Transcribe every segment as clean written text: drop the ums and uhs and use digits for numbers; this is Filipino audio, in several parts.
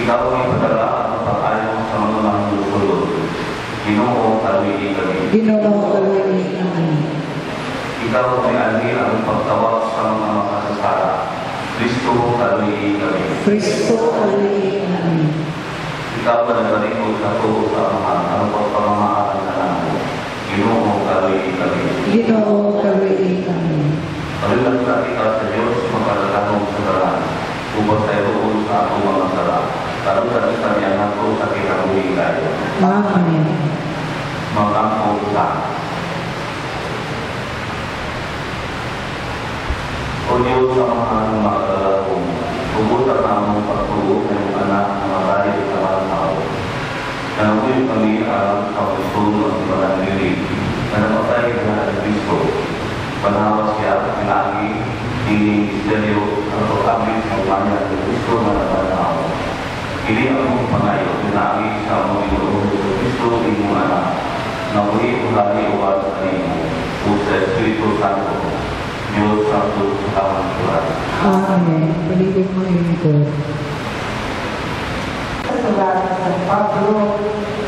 Ikaw ay padala at pagpapalayo sa mga lulod. Ginoo, kaluwi kami. Ginoo, kaluwi kami. Ikaw ay alin ang pagtawag sa mga makasasala. Kristo, kaluwi kami. Kristo, kaluwi kami. Ikaw ay nagkalikod sa tuo sa amahan ang pagpamamahalan na namin. Ginoo, kaluwi kami. Ginoo, kaluwi kami. Palilang sa ikaw sa Diyos, magkakatanong sa dalan. Ubos tayo roon sa atong mga sala. Karoon sa isang yan ako sa kinabuhi kayo. Amen. Magangkong sa. O Diyos sa mga magkakalakong, ubos at namang pagtulog ng mga anak na mabalit sa mga tao. Nanuwi kami alam sa pagtulog ng mga nilid na napatay na ng Kristo. Panawas siya at lagi ini misteryo ang pagkabit ng kanya ng Kristo na nabanao. Hindi ang pangayo, pinagi sa mga Panginoon sa Kristo inyong anak, na uli ulali uwad sa inyo, o sa Espiritu Santo, Diyos Santo sa tawang sulat. Amen. Paligid mo yung ito. Sa sulat sa Pablo,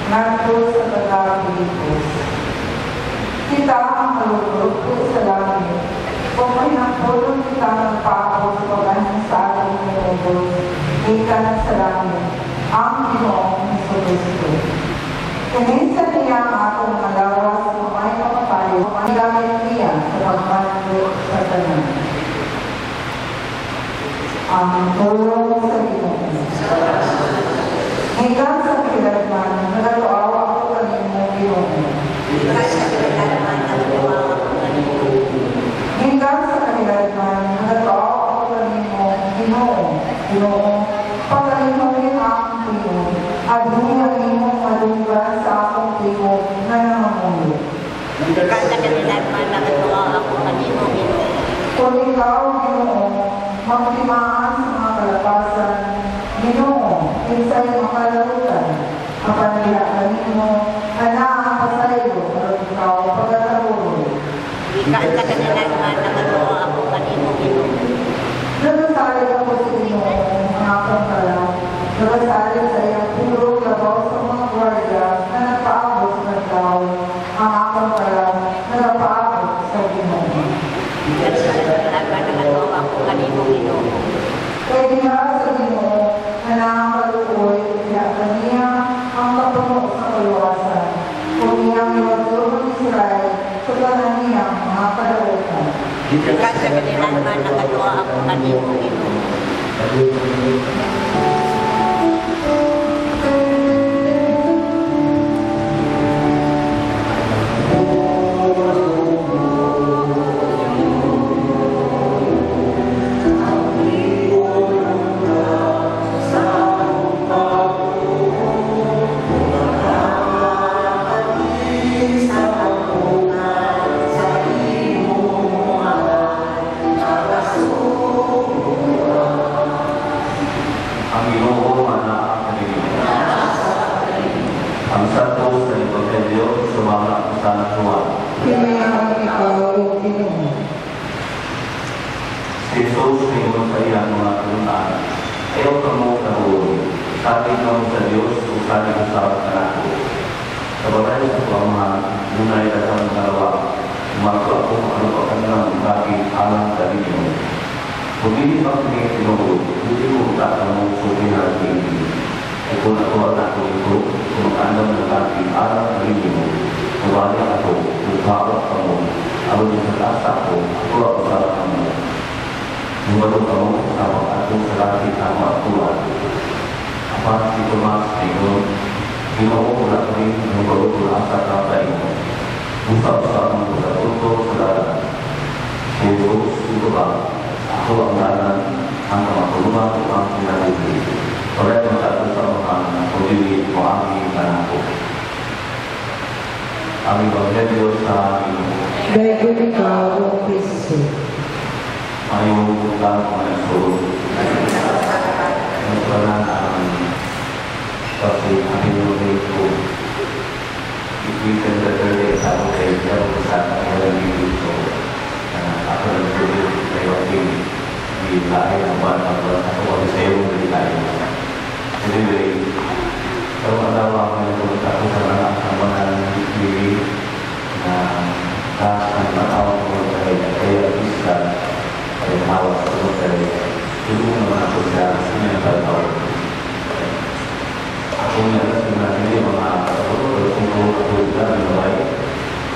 nato sa Taga-Pilipos. Kita ang malulog ko sa langit. Kung may napulong kita ng pao sa pag-ansalang ng Diyos, ikan sa langit, ang Ginoong Jesucristo. Kinisa niya ang atong malawas na may makapayo, ang gamit niya sa pagmando sa tanan. Ang tulong sa Ginoo. Hinggang sa kailanman, nagatuaw ako kanino Ginoo. Hinggang sa kailanman, nagatuaw ako kanino Ginoo. Ginoo, pagkalimunin ang tingog, at huwag ang imong madunggan sa akong tingog na nangangulo. kanilang nagagawa ako kanino Ginoo. Kung ikaw, Ginoo, magtimaan sa mga kalapasan, Ginoo, kinsay makalarutan, kapanilaan mo, ang pasaylo, pero ikaw pagkakaroon. Ikaan sa kanilang nagagawa ako kanino Ginoo. Nagasalig ako sa Ginoo, mga pangkalang, nagasalig sa iyang puro labaw sa mga gwardiya na nagpaabot sa nagdaw, ang akong kalang nagpaabot sa Ginoo. Ikaan sa kanilang nagagawa ako kanino Ginoo. Kaya dinara sa Ginoo na nakakaluoy, kaya kaniya ang kapuno sa kaluwasan, kung iyang iwagduro ng Israel sa tanan niyang mga kalautan. Ikaan sa kanilang nagagawa ako kanino Ginoo. Ang Ginoo anak kanino. Ang santo sa Ebanghelyo sumala sa Juan. Pinayaman ikaw, O Ginoo. Si Jesus ningon sa iyang mga kalunan, ayaw ka mo karoon, sabi ka sa Diyos o sabi ka sa kanako. Sa balay sa pamahan, munay ka sa dalawa, umato ako ano pa kanilang bakit alang sa inyo. Kung hindi pa kami tinulog, hindi ko taka mo subihan hindi. Ay kung ako at ako ito, kung andam ng bakit alang sa inyo, kumali ako, kung hawak ka mo, alo sa tasa ko, ako ako sa kamo. Lumalo ka mo, kasama ako sa lagi tama at tuwan. Apa si Tomas Ginoo, Ginoo ko na kami, lumalo ko na sa kapay mo. Usap-usap mo sa tuto sa dalan. Jesus, ito ba? Ako ang dalan, ang kamatulungan ko ang pinaguli. Oleh matatu sa mga pagdili mo aming kanako. Aming Ebanghelyo sa Ginoo. Dahil ikaw, O Kristo. Ayong lang mga nagsulog. Nagpalan ang kasi pinulog ko. Ipitan sa dali sa ako kayo ko sa kanilang dito. Ako nagsulog sa iyo di lahi ang bata ko sa ako sa iyo di lahi. Anyway, kalau ada orang yang berkata sama sama diri na akan tahu saya bisa hawa seperti itu mengatur jalannya yang tahu. Aku yang sebenarnya mengatur berkumpul juga dengan baik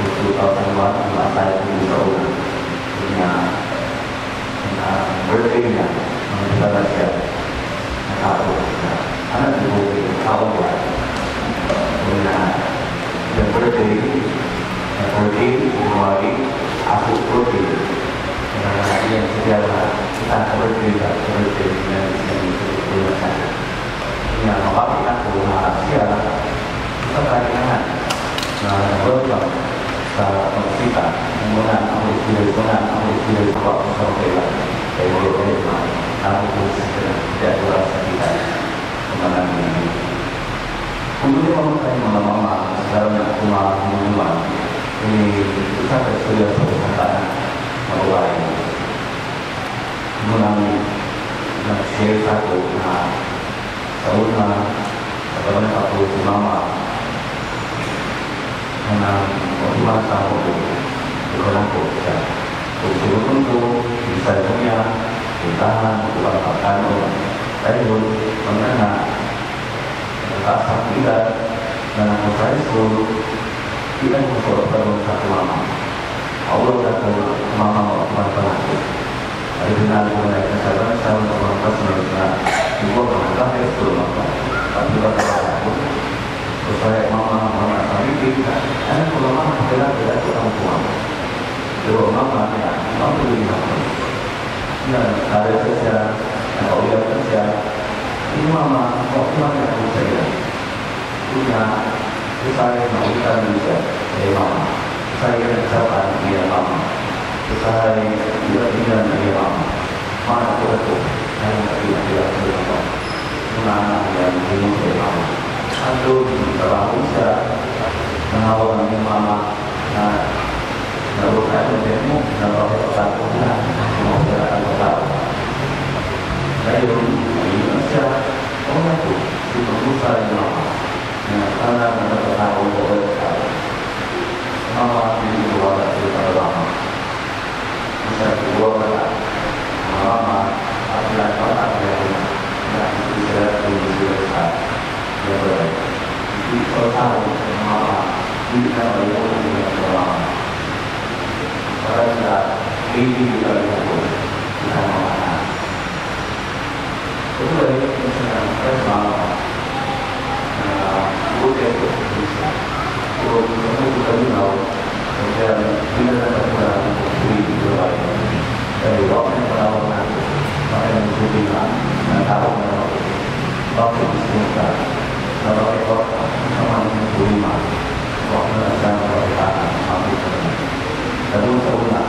untuk kawan masa itu bisa punya berbeda mengenai siapa aku anak ibu kawan punya dan berbeda aku berbeda yang segala kita berbeda dengan berbeda. Yang apa kita Asia kita kajian berubah kita menggunakan ambil waktu sampai aku tidak berasa kita kemana ini. Kemudian memakai mama sekarang yang aku mau ini kita sudah perkataan mulai mengalami share satu sauna sebenarnya satu mama menang masa itu orang kerja untuk bisa punya ditahan dibanggakan orang tapi mengenai rasa tidak dan aku saya selalu tidak mencoba satu mama Allah kata mama mau Hari benar mulai kesadaran saya untuk melantas mereka ibu berangkat ya sebelum apa tapi pada aku terus saya mama kami kita kalau mama tidak kurang kuat kalau mama ya mampu lihat ya ada kerja kalau dia kerja ini mama mau kemana aku saya punya saya mau kita bisa dari mama saya ucapkan dia mama. Saya tidak dia mama. Mana aku saya tidak berapa. Mana yang ini dia mama. Aduh, kalau saya mengawal dia mama. Lalu saya bertemu dengan orang tua mau jalan kota. Saya Indonesia orang itu sudah berusaha yang lama. Karena mereka tahu bahwa mama ini luar biasa lama. Bisa keluar lama, apabila orang yang bisa berusaha yang baik. Itu tahu mama ini adalah orang yang lama. Pada ini kita lihat kita mana. Itu dari misalnya saya malam, bukan itu bisa. Kalau kamu bukan tahu, kemudian tidak dapat berani beri berbaik. Dari waktu yang perawatan, waktu yang berhubungan, dan tahu waktu disebutkan, kalau ekor sama dengan berlima, waktu yang berkaitan sampai lalu sebulan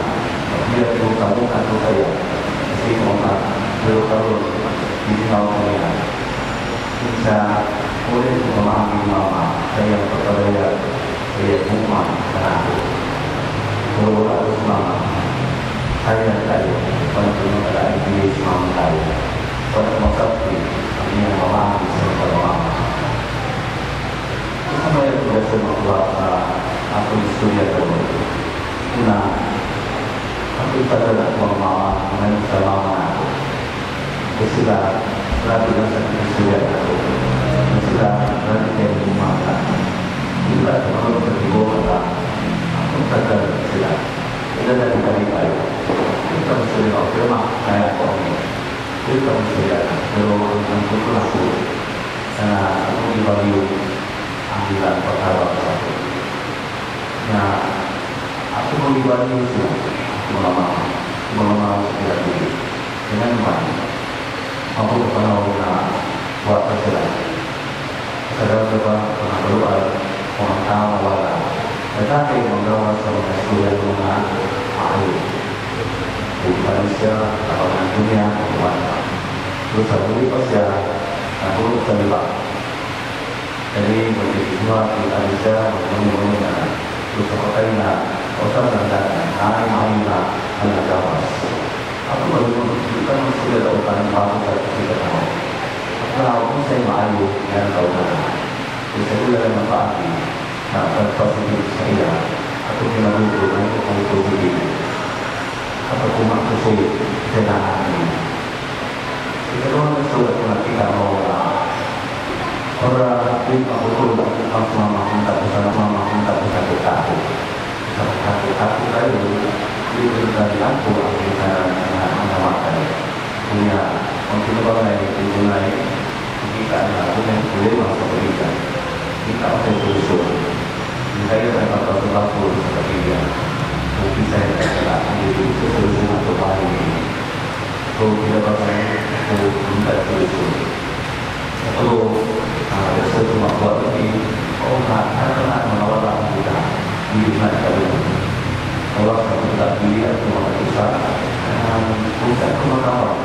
dia perlu kamu atau saya si orang perlu tahu di dalam dunia bisa boleh memahami mama saya percaya saya umat karena kalau harus mama saya tahu penting ada ini mama tahu pada masa ini ini memahami serta mama saya sudah semua aku istri dulu. Nah, aku pada mama dengan sama aku. Sudah tidak sudah aku. Sudah tidak rumah. Sudah kalau berdibuat aku sadar sudah. Tidak ada baik. Kita sudah firman saya kau. Kita sudah kalau untuk laku. Aku dibagi ambilan perkara satu. Nah, aku mengibadi itu mengamal setiap diri dengan baik. Aku pernah buat kesalahan. Saya pernah berdoa orang tahu wala. Tetapi membawa seorang sudah dengan air di Malaysia atau di dunia mana. Terus aku pasti aku terlibat. Jadi begitu semua di Malaysia mengenai terus seperti orang dan main-mainlah anak jawas. Aku baru bukan sudah lakukan baru kita tahu. Kalau saya malu yang tahu mana, saya sudah manfaati. Nah, positif saya. Aku tidak malu dengan untuk begini. Apa cuma kesini tenang ini. Kita orang sudah kita mau orang lima puluh mama minta tahu. Aku tadi itu dari aku bisa mengamalkan punya untuk orang lain itu mulai kita aku yang boleh masuk ke kita akan berusaha saya dapat sesuatu seperti dia mungkin saya akan itu sesuatu untuk hari ini kalau tidak pakai aku minta berusaha kalau ada sesuatu buat ini karena menolak kita di mana kalau satu tak pilih atau orang besar bukan kemauan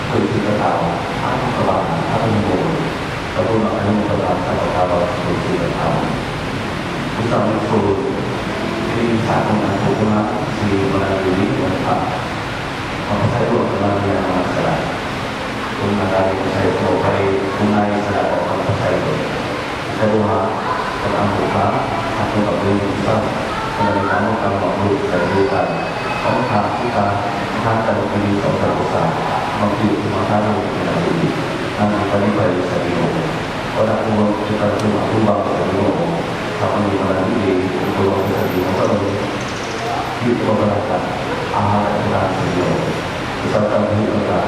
kalau kita tahu aku kelahan aku membuat kalau nak ada memperlakukan kalau kita tahu kita muncul ini satu dan hubungan si melalui dan apa saya buat melalui masalah mengenai saya pakai mengenai saya orang saya buat terangkuka aku tak boleh bisa dari kamu kalau perlu terbuka kamu kita akan ini saudara besar mobil makanan tidak ini nanti balik bisa diomong orang tua kita cuma tumbang diomong tapi pada ini untuk bisa diomong itu beberapa amal kita diomong misalkan kita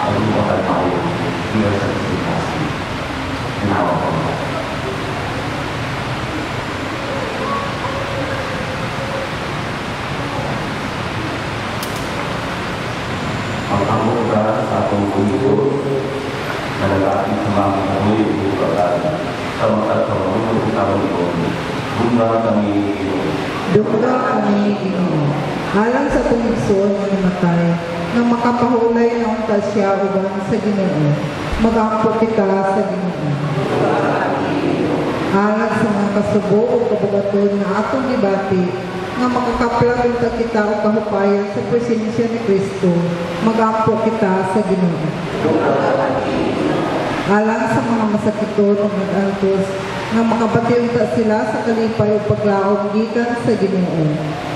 lalu makan main tidak sertifikasi kenapa Alhamdulillah satu itu adalah Islam kami bukan sama kata untuk tahun ini. Bunda kami Dugga kami, Ginoo. Alang sa tumigson nga namatay, nang makapahulay ng siya uban sa Ginoo, magampo kita sa Ginoo. Alang sa mga kasubo o kabugaton na atong gibati, nga makakaplag kita o kahupayan sa presensya ni Kristo, magampo kita sa Ginoo. Alang sa mga masakiton o mag-antos, nga makabatilta sila sa kalipay o paglaom gikan sa Ginoo,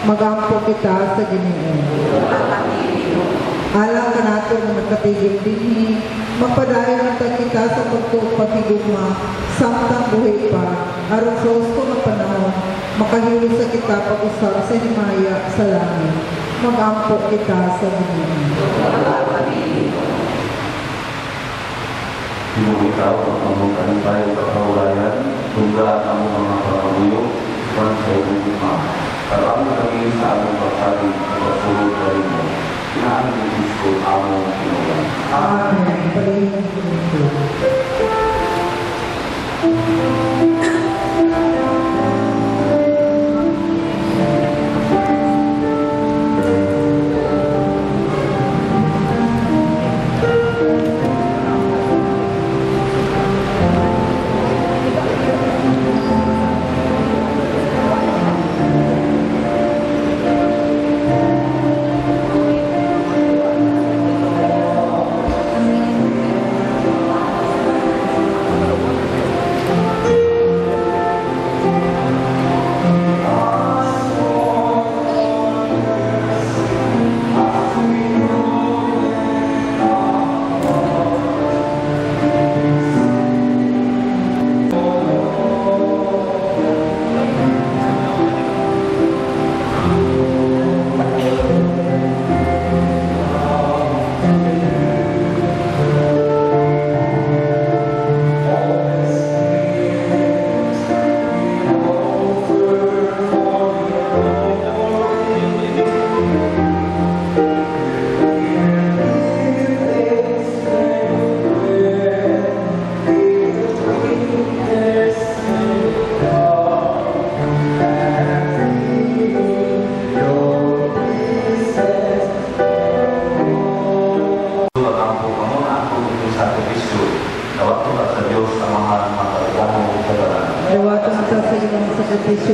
magampo kita sa Ginoo. Alang ka nato nga nagkatigil dinhi, magpadayon ta kita sa pagtupagigugma, samtang buhay pa, aron sa gusto nga panahon, makahilo sa kita pag-usap sa himaya sa langit, magampo kita sa Ginoo. Ikaw at mamuntan tayo kapahulayan, tungga ang mga pangabuyok, kung sa iyong ima. Karami kami sa among pagkalit at pagsulog na rin mo. Inaan ni Kristo among Pinoy. Amen. Pagkain ko.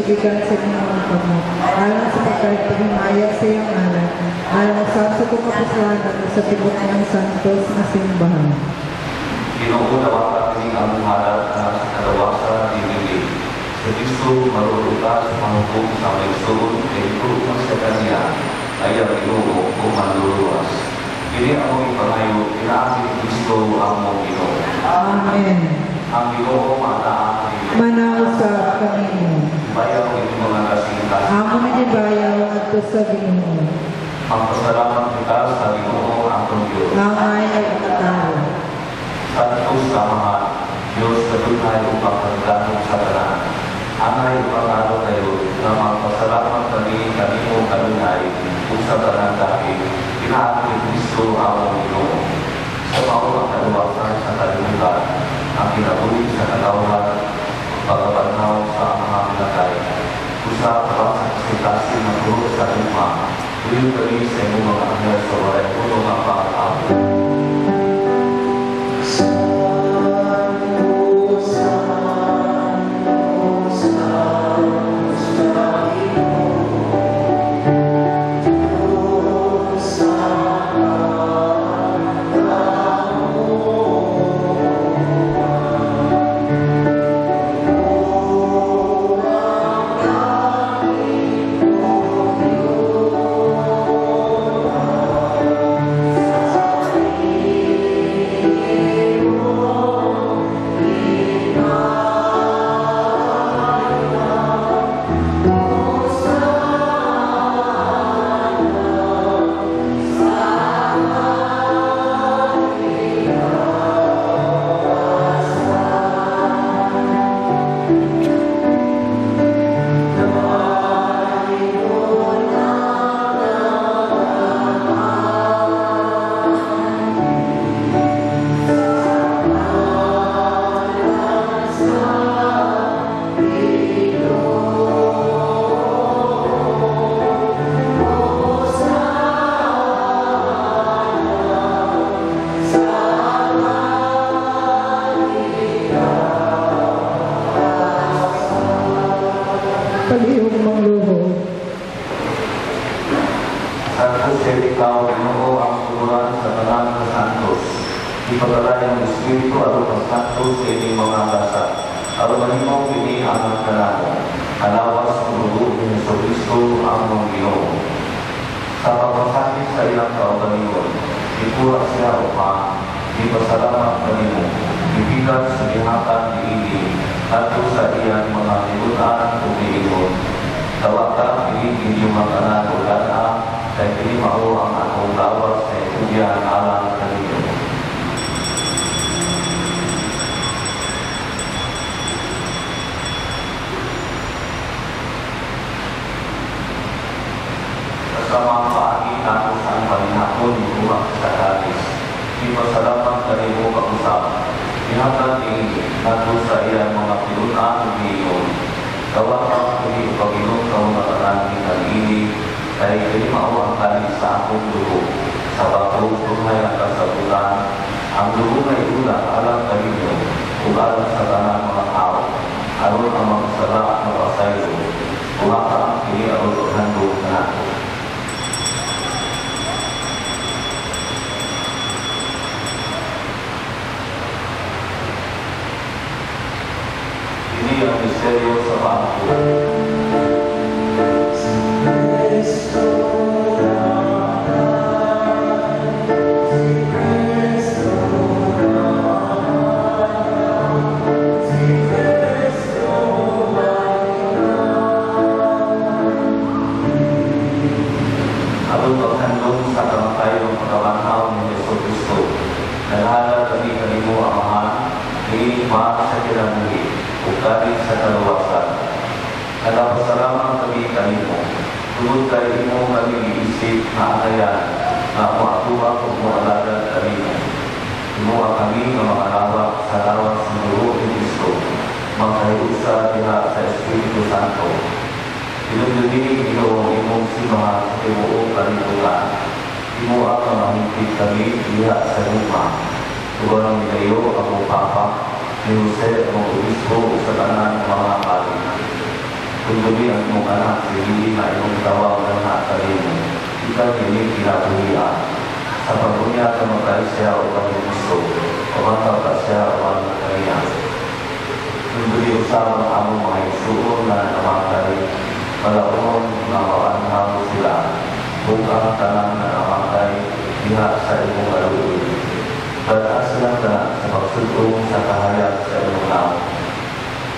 Gikan sa ginawang kamo, alang sa pagkahimaya sa iyong anak, alang sa kong kapasalanan sa tibok ng santos na simbahan. Ginoo dapat kami ang muhalat na sa kalawasa dinili. Sa Kristo maruruta sa pangupo sa may suod ay tulong sa kanya ay ang Ginoo o manluluwas. Kini ang mong ipangayo, inaamit Kristo ang mong Ginoo. Amen. Ang Ginoo mataan Manausap kami mo. bayaw ng mga kasintas. Amo na bayaw at sa Ginoo. Ang pasalamat kita sa Ginoo ang Diyos. Angay nagkatao. Santos samahan, Diyos kadunay upang pagdanong sa tanan. Angay pangalo kayo na magpasalamat kami kanimo kadunay kung sa tanan dahil kinaakit Kristo ang Ginoo. Sa maunang kaluwasan sa kalimutan, ang kinabuhi sa kalawhan, pagkabanaw sa mga minatay. Usa para sa kasitasin ng guru sa luma, tuwing kami sa iyong mga anghel sa walay puno ng pangalaman. Santos ikaw, Ginoo, ang tuluran sa tanan sa santos. Ipagkalay ang Espiritu aron ang santos sa inyong mga kasat. Aron mahimong kini ang kanamo. Kalawas ang dugo ni Jesucristo ang mong Ginoo. Sa pagpasakit sa ilang kaugalingon, ipura siya upang ipasalamat kanimo. Ibigat sa gihatan diini at sa iyang mga tinunan o diingon. Tawagka kini inyong mga kanatulan kay kini mao ang akong lawas sa iyang alang kanino. Kasama paagi nato sa ang palinakon bumak sa kalis. Ipasalamat kanimo pag-usap. Ihatan ni nato sa iyang mga tinunan o diingon. Tawagka kini Panginoon sa mga kanani kanini kay kini mao ang kalis sa akong dugo. Sa bakong tunay ang kasabutan, ang dugo na iula alang kanino ug alang sa tanan mga tao. Aron ang mga sala at mapasaylo. Kumaka ang kini aron paghandog na nato. Ini ang misteryo sa bangko. Aron paghandog sa kamatayong pagkabanhaw ni Jesucristo, naghalad kami kanimo Amahan, iima sa kinabuhi, ug kani sa kaluwasan. Nagapasalamat kami kanimo, tungod kay imo kami giisip na atayan na maatuwa kung mualagad kanimo. Imuha kami nga makalawak sa lawas ng dugo ni Kristo, magkahiusa diha sa Espiritu Santo. Pinagdili Ginoo imong simahan sa tibuok kalitugan. Imuha ka mahigpit kami diha sa luma. Tugang nilayo ang Papa, ni Jose ang Obispo sa tanan ng mga kali. Kunduli ang imong anak, hindi na imong tawag ng nakalino. Ikaw nili kinabuhian. Sa pagbunya ka magkais siya o kang Obispo, o mataw ka siya o kang nakaliyan. Kunduli usap ang among mga isuon na namakay, malaon na maanhaw sila, bukang tanan na namakay, diha sa imong aluin. Bataas lang ka sa pagsutong sa kahayag sa iyong tao.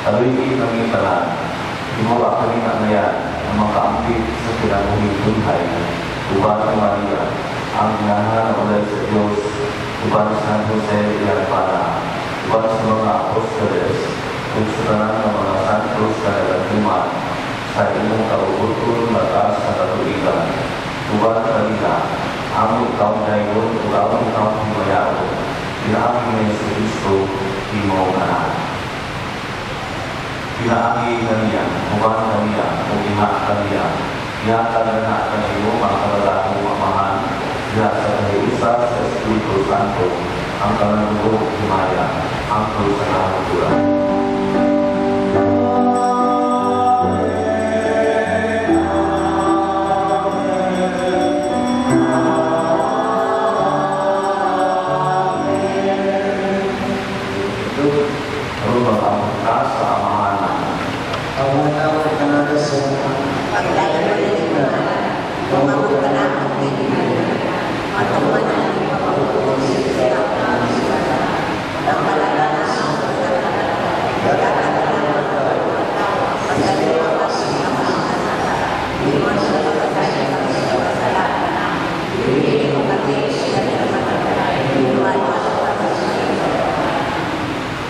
Taluin kami tanan, imuha kami kanayan na makaambit sa kinabuhi tunhay. Uban ni Maria, ang inahan ulay sa Diyos, uban sa San Jose Iarpana, uban sa mga apostoles, ug sa tanan ng mga santos na nagatuman, sa imong kauguton mataas sa katuligan. Uban kanila, among ikaw dayon ug among ikaw himayao. Pinaagi na Yesu Cristo, imo anak. Pinaagi kaniya, uban kaniya, o ina kaniya. Iyakal na kanino ang kalalahong Amahan, diha sa kahiusa sa Espiritu Santo, ang kalalahong himaya, ang sa kahagulan.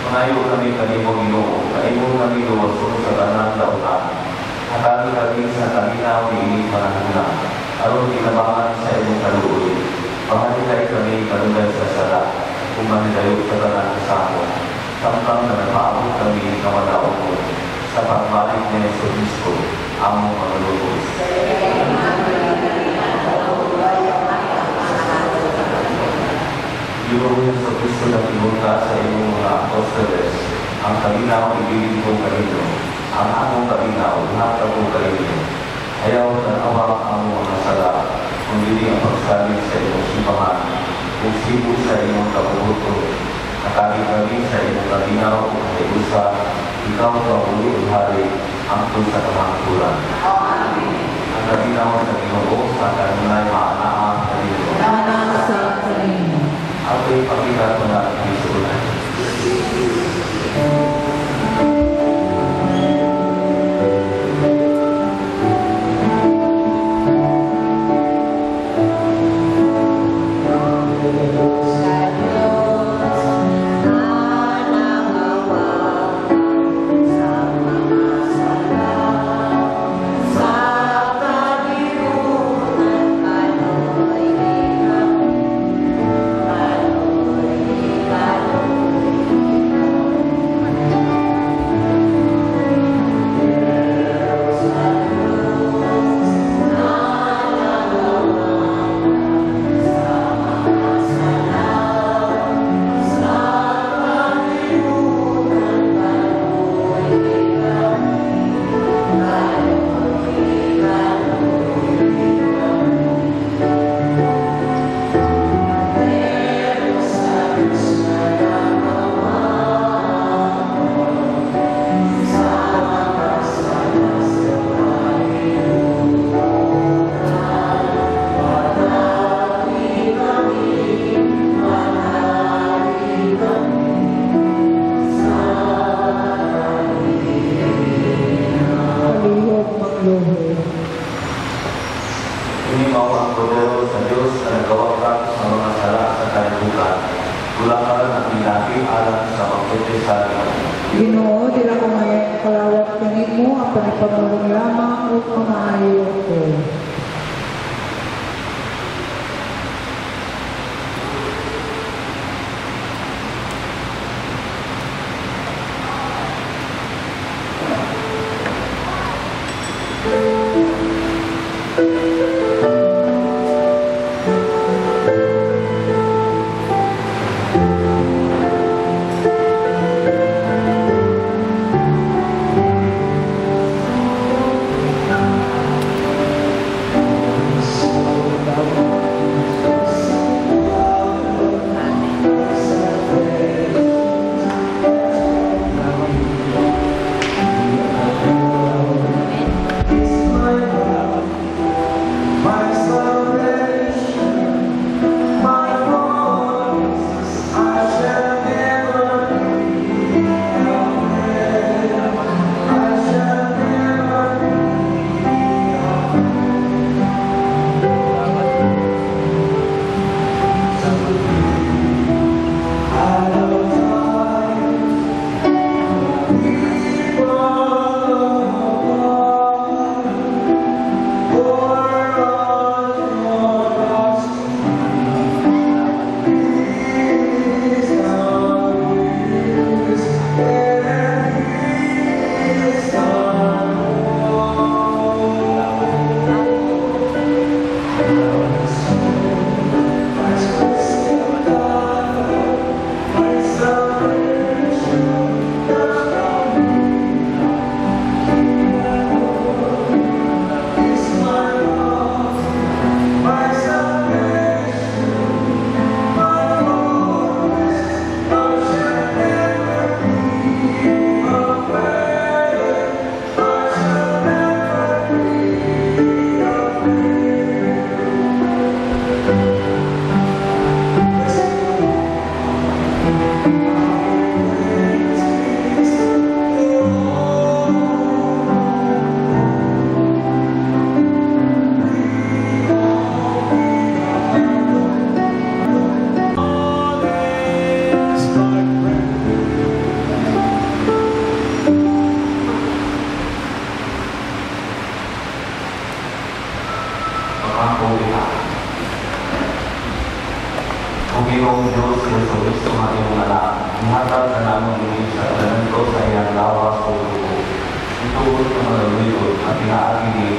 Panayo kami kanimo Ginoo, kaimo kami luwason sa tanan lautan. Hatagi kami sa kalinaw ni ining panahuna, aron kinabangan sa imong kaluoy. Pahalilay kami kalulay sa sala, kung manilayo sa tanan sa samon. Samtang na napaabot kami kamadaon mo, sa pagbalik ni Yesu Cristo, among manulubos. Ginoo Yesu Cristo na pinunta sa imong mga apostoles, ang kalinaw ibigin ko kanino, ang among kalinaw, lahat ako kanino. Ayaw na awak ang mga sala, kundi ang pagsalig sa iyong simbahan, kung sibo sa iyong kabubuto, nakaligabi sa iyong kalinaw o kayusa, ikaw kauli ang hari, angkol sa kamangkulan. Ang kalinaw sa Ginoo, sa kanunay maanaan sa Ginoo. Anak sa kanino. Ako'y pakikat mo na ang isunan. Kalihog magluhod. Inimaw ang poder sa Diyos na nagawa ka sa mga sala sa kalibutan. Kulangan at minati alam sa pagkutesal. Ginoo, dila ko ngayon kalawat kanimo, ang panipamulong lamang o pamaayo ko. Panginoong Diyos, Kristo nga iyong anak, ihatag na namin ini sa tanan ko sa iyang lawas o dugo. Ituot ng mga lulod at inaagi ni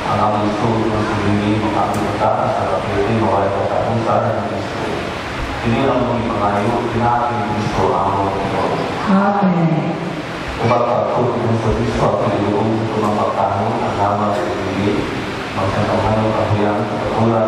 ang aming sulod ng sulingi makakita sa kapilin mawala sa kapunsa ng Kristo. Inilang mong ipangayo, inaagi ni Kristo ang mga Panginoon. Amen. Kumapagod ng sa Kristo at Panginoon, tumapagtanong ang naman sa sulingi, magsantahan ng kahuyan, kakulat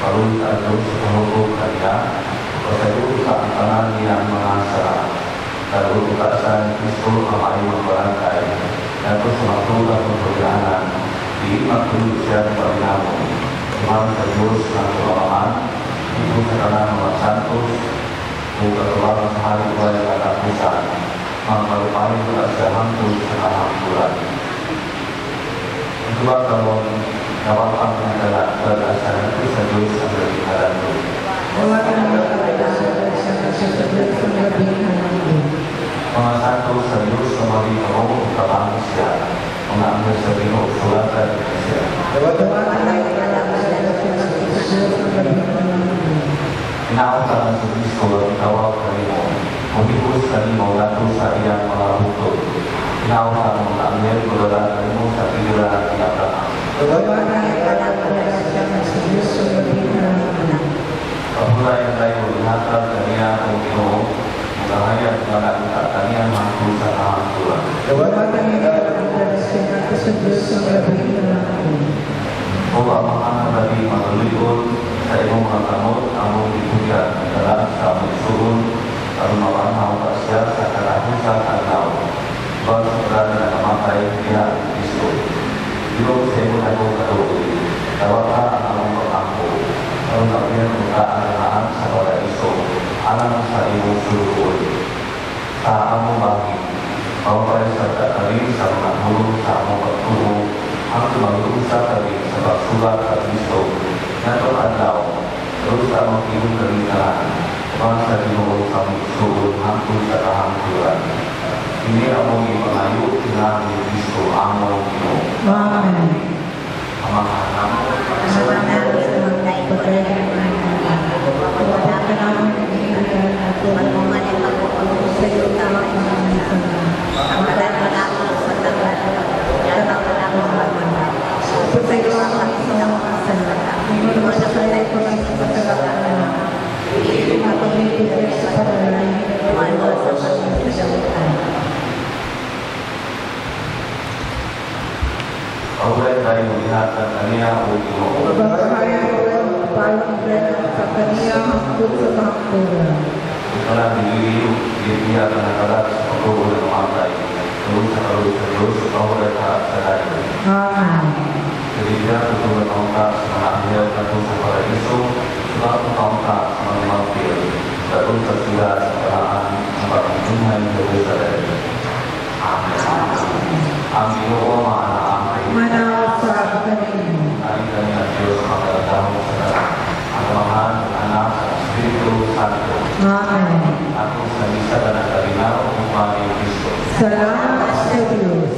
Parulit ang Diyos sa pangulog kanya, pasayo sa ang tanan niya ang mga sara. Kaluto ka sa ni Kristo ang ayong magbarangay, dato sa matulad ng pagdaanan, di magtulog siya ng parinamon. Tumahan sa Diyos ng tulamahan, ito sa tanan ng mga santos, kung katawagan sa haliway at katapusan, mga malupahin ko at sa hangtod sa kahangtulan. Ang tuwa karon, nawapang ng kalagasan ito sa Diyos ang naging halando. Nawakan ang kapalasan sa kasasabihan sa labing halando. Mga santos sa Diyos na marino kung kapangin siya, mga anghel sa Ginoo, sulatan siya. Nawakan ang kapalasan sa kasasabihan sa labing halando. Inautaran sa Kristo at itawag kanimo, humigos kanimo nato sa iyang mga bukod. Inautaran ng anghel kularan kanimo sa piliran ng Abraham. Nawakan ang kapalasan sa kasasabihan sa labing halando. Pagulay ang tayo ihatag kaniya ang Ginoo, magahayag nga nakita kaniya hangtod sa kahangtulan. Nawakan ang kapalasan sa kasasabihan sa labing halando. O ang mga nagagi matulikod sa imong mga kamot, ang mong ibuyan, dalam sa magsuon, aron mabanhaw ka siya sa kalahusan adlaw. Bawat sa na nakamatay niya ang Kristo. Diyos sa imo na itong katuloy, tawag ka ang among pag-angko, aron nabiyan mo ka ang lahat sa paraiso, alam sa imong suluod. Sa among bangin, mawapay sa katarin sa mga hulong sa among pagtulong, ang tumag-uusap kami sa pagsulat at Kristo, na itong adlaw, doon sa among ibong kalintahan, mga sa Ginoo sa magsuod hangtod sa kahangtulan. Hindi among ipangayo, kailangan ni Kristo among Ginoo. Amen. Ang mga anak, Sama namin ang Pagkain ng mga Tuwapat ka namin ng iilan at Pagmungan ang pagpupunod sa iyo tama ang malalaman sa tapat. Yan ang malalaman. Pagkain ang mga kasalanan. Hindi mo sa kaya ko ang pagkakataon. Hindi mo pag-ibig sa paralay. Wala sa pagkakas. pagulay tayo ihatag kaniya o Ginoo. Pagkakaya ko ang palang bread sa kaniya hangtod sa kahangtulan. Ikaw nililiw, bibigyan ka ng kalat sa pagkukulo ng matay. Doon sa kalulit sa Diyos, pagulay ka sa layo. Amen. Bibigyan ka tulad ng ka sa mga anghel na doon sa paraiso, sulat ng ka sa mga mapil, na doon sa sila sa paraan ng pagkukunan ng Jerusalem. Amen. Ang Ginoo maanaamay, Manaw sa kanino. ay kaniya Diyos makalatahong sa lahat. Ang Amahan, ang Anak, ang Espiritu Santo. Amen. Ako sa misa ka ng kalinaw, upang ni Kristo. Salamat sa Diyos.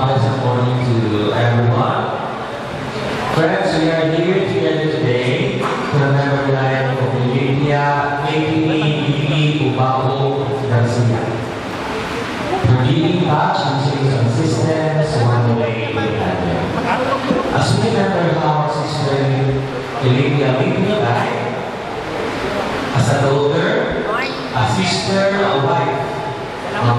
Pleasant morning to everyone. Friends, we are here together today to remember the life of Lydia Amy Ubao Garcia. Her giving back changes on systems one way or another. As we remember how our sister Lydia died as a daughter, a sister, a wife, a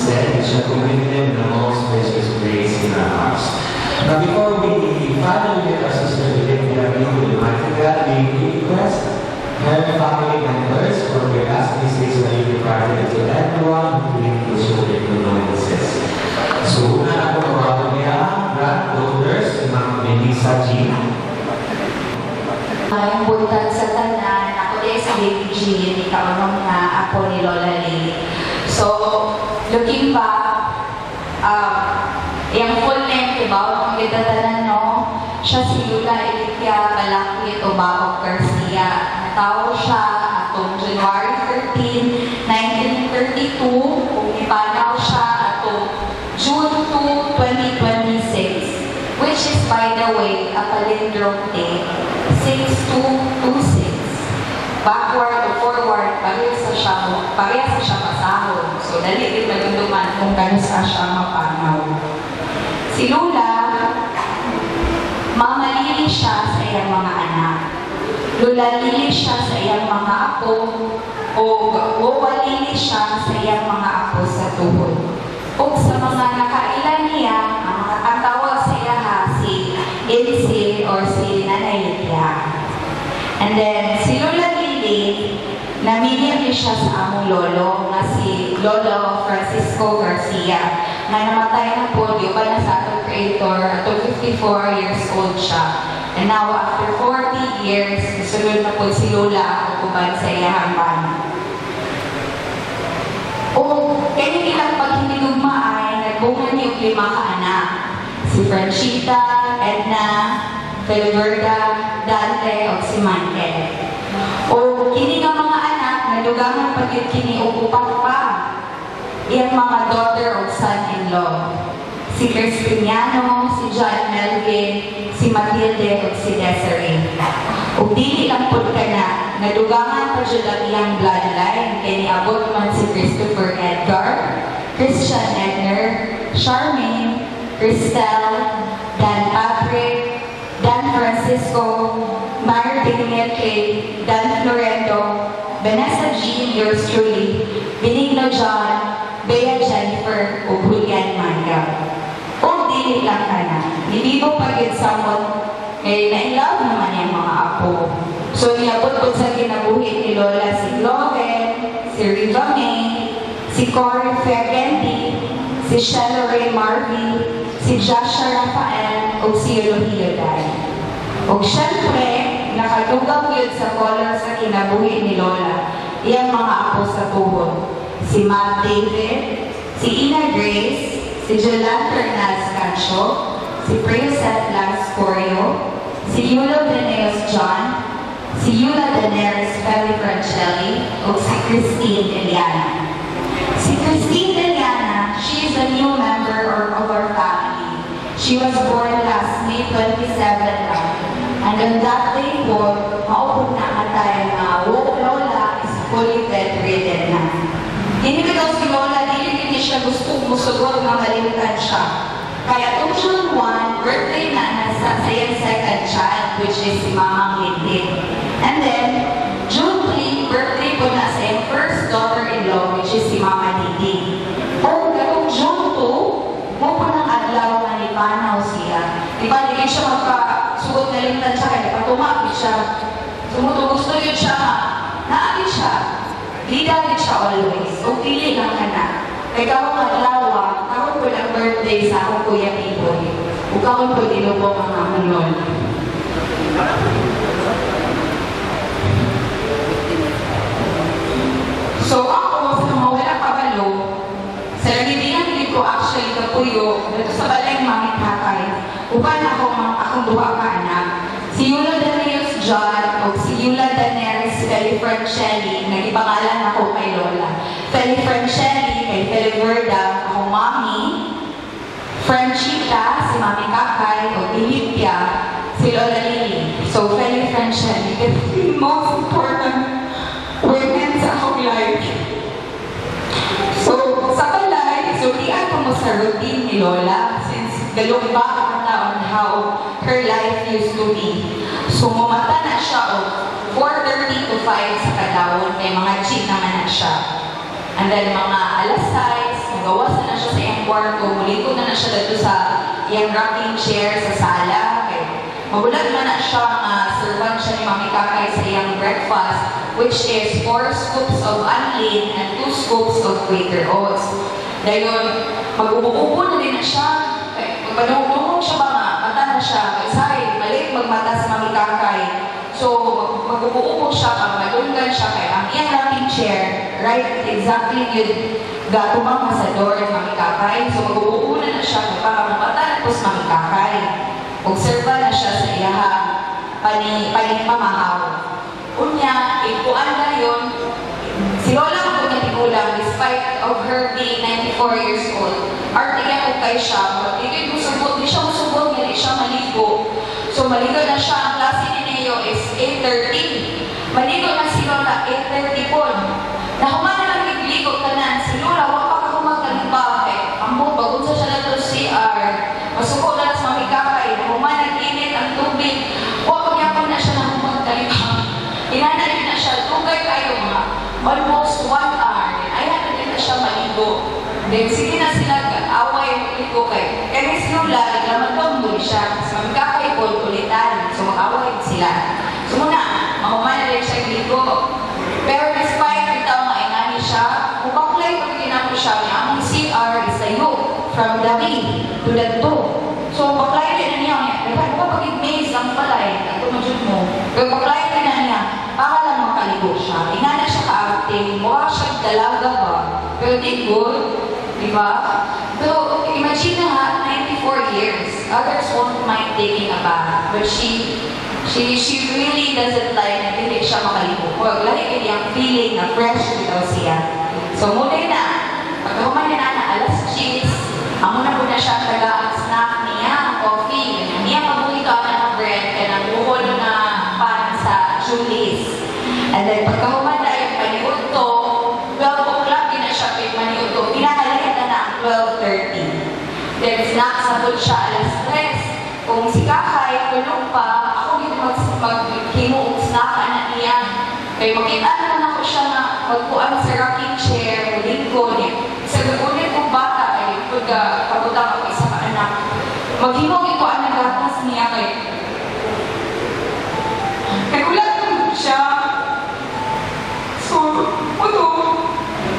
said, we shall commit them in the most precious place in our hearts. Now before we finally get our sister Olivia into the mighty God, we request her family members for their last message na i-regarded to everyone who came to show their condolences. So una ako mawato niya granddaughters, si Ma'am Melissa G. Ang buntag sa tanan, ako din si Baby G, ikaw na ako ni Lola Lily. So, looking back, yung full name, diba, kung kitatanan, no? Siya si Lula Elitia Balaki Tobao Garcia. Natao siya atong January 13, 1932, kung ipanaw siya atong June 2, 2026, which is, by the way, a palindrome date, 6226. Backward o forward, parehas sa siya pasahon. So, dali din magunduman kung gano'n sa siya mapanaw. Si Lula, mamalili siya sa iyang mga anak. Lulalili siya sa iyang mga apo, o wawalili siya sa iyang mga apo sa tuhod. O sa mga nakailan niya, ang tawag sa iya si Ilse or si Nanay Lydia. And then, si Lola Lily, namili siya sa among lolo, nga si Lolo Francisco Garcia, na namatay na po, di ba na sa atong creator, atong 54 years old siya. And now, after 40 years, isunod na po si Lola ako kuban sa iyang bahay. O, kaya ilang paghinigugma ay nagbungan niyo 5 ka-anak. Si Franchita, Edna, Feliberda, Dante, o si Michael. O, kini nga mga anak, nadugangan pag-yun kini upat pa. Iyang mga daughter o son-in-law. Si Crispiniano, si John Melvin, si Matilde, o si Desiree. O dili lang po ka na, nadugangan pa dyan ang iyang bloodline, kaya niabot man si Christopher Edgar, Christian Edner, Charmaine, Cristel, Dan Patrick, Dan Francisco, Martin Milke, Dan Florendo, Vanessa Jean, yours truly, Benigno John, Bea Jennifer, o Julian Manga. O dili lang ka na, hindi mo pag-it someone, kaya na-love naman yung mga apo. So, niabot po sa kinabuhi ni Lola si Gloven, si Riva May, si Cory Fergenti, si Shella Ray Marvey, si Joshua Rafael, o si Elohio Day. O syempre, nakadugang yun sa color sa kinabuhi ni Lola, iyang mga apo sa tuhod. Si Matt David, si Ina Grace, si Jolan Fernaz Cancho, si Princess Lance Corio, si Yulo Deneos John, si Yula Daenerys Feli Francelli, o si Christine Eliana. Si Christine Eliana, she is a new member of our family. She was born last May 27 lang. And on that day po, maupog na tayo na Lola is fully bedridden na. Hindi daw si Lola, hindi siya gusto musugod na malimutan siya. Kaya itong June 1, birthday na nasa sa iyang second child, which is si Mamang Lindy. And then, June 3, birthday po na sa iyang first daughter-in-law, which is si Mama Didi. O, gatong June 2, mo po ng adlaw na nipanaw siya. Diba, hindi siya magpasugod na limutan siya, kaya patumapit siya. Gusto yun siya, naabit siya. Lida din siya always. O, pili lang ka na. Kaya kawang maglawa, kawang po ng birthday sa akong Kuya Piboy. O kawang po dinubong ang among lola. So ako, sa mga wala kabalo, sa nagbibilang din ko actually kapuyo, dito sa balay mamit hakay, upan akong duha ka anak. Si Yula Daniels John o si Yula Daenerys Feli Francelli, nagipangalan ako kay Lola. Feli Francelli, kay Feliberda, ako mami. Franchita, si Mami Kakay, o Olivia, si Lola Lily. So, Feli Francelli, the most important women sa akong life. So, sa balay, surian ko mo sa routine ni Lola since galong ba on how her life used to be. So, mumata na siya o 4:30 to 5 sa kadawon, may mga cheat naman na siya. And then, mga alas 6, gawas na siya sa iyang kwarto, muliko na siya dito sa iyang rocking chair sa sala. Kay mabulag man na siya servant siya ni Mami Kakay sa iyang breakfast, which is 4 scoops of unlean and 2 scoops of Quaker oats. Dayon, mag-ubo-ubo na din na siya. Magpadungdungog siya ba nga, mata na siya. Sorry, mali magmata si Mami Kakay. So, mag-ubo-ubo siya, madunggan siya. Kaya ang iyang rocking chair, right exactly yun, gatumang sa door ng Mami Kakay. So, mag-ubo na siya para mata na po si Mami Kakay. Observa na siya sa iyahang panipamahaw. Unya, ikuan na yun, si Lola ko na tigulang, despite of her being 94 years old, artiga ko kay siya, hindi siya musubot, hindi siya maligo. So maligo na siya, ang klase ni Neo is 8:30. Maligo na si Lola, 8:30 po. Nahuman na lang nagligo kanan, si Lola, wala pa ka magkalipa. Ambot, bagod sa siya na to CR. Masuko na sa Mami Kakay, nahuman nag-init ang tubig. Huwag pagyapan na siya na magkalipa. Inanayin na siya, tugay kayo mga almost 1 hour. Ayan na din na siya maligo. Then sige na sila away maligo kayo. Kaya si Lola, naglaman muli siya. Sa Mami Kakay po, ulitan. So mag-away sila. So muna, mahuman na rin siya ligo. Pero despite itaw maingani siya, kubaklay pag ginamo siya, may among CR is tayo from the main to the toe. So baklay din na niya, dapat ko pag-maze ang palay, ito madyod mo. Pero baklay din na niya, para lang makaligo siya. Ingana siya ka-acting, mukha siya dalaga ba? Pero di good, di ba? Pero imagine na ha, 94 years, others won't mind taking a bath, but she really doesn't like na hindi siya makaligo. Huwag lagi kaya ang feeling na fresh daw siya. So muna na, pagkahuman na alas 10, amo na po na siya taga-snack niya, coffee, niya paborito na ng bread, kaya ng buhol na pan sa Julie's. And then pagkahuman na yung maniud to, 12 o'clock din na siya kay maniud to, pinakalayan na ang 12:30. Then snack sa food siya alas 3. Kung si Kakay, tulong pa, ako dito mag-hinuog snack na niya. Kaya makita naman ako siya na magpuan sa rocking chair, linggo niya. Sa gagunin kong bata, ay pagkabutang ako isa ka anak. Maghinog ito ang nagatas niya kay ulat ko siya. So,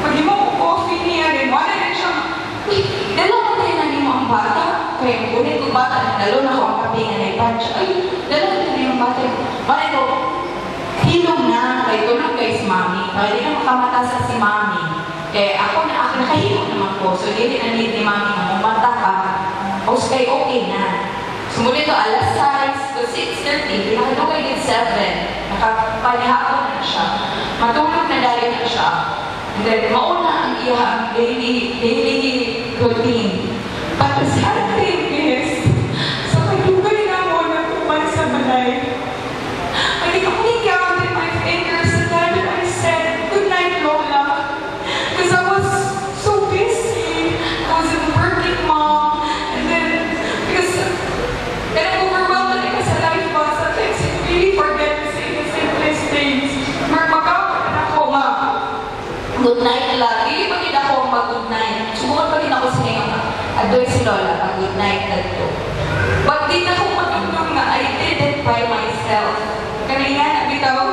pag-hinog ko coffee niya rin, wala rin siya. Dalawa ko tayo na mo ang bata. Kaya magunin kong bata, dalo na ko ang kape nga na ipan siya. Ay, dalo na yung bata. Wala ito, hilong na, kaya tulog kay si Mami. Kaya di na makamatasan si Mami. Kaya ako nakahilong naman po. So, hindi na need ni Mami na mumata ka. O, okay na. Sumuli ito, alas 6 to 6:30. Pinakadugay din 7. Nakapalihapon na siya. Matulog na dahil na siya. And then, mauna ang iyang daily routine. But the sad thing is, sa pagdugay na mo na kuman sa balay, I only counted my fingers and then I said, "Good night, Lola." Because I was so busy. I was a working mom. And then, because I'm overwhelmed na sa life ba, sometimes I really forget to say the simplest things. Magkakaroon ako, ma. Good night, Lola. Hindi ba din ako mag-good night? Subukan pa din ako sa ngayon. Adoy si Lola, pag-good night na ito. But di na ako matulog na I did it by myself. Kanina na bitaw,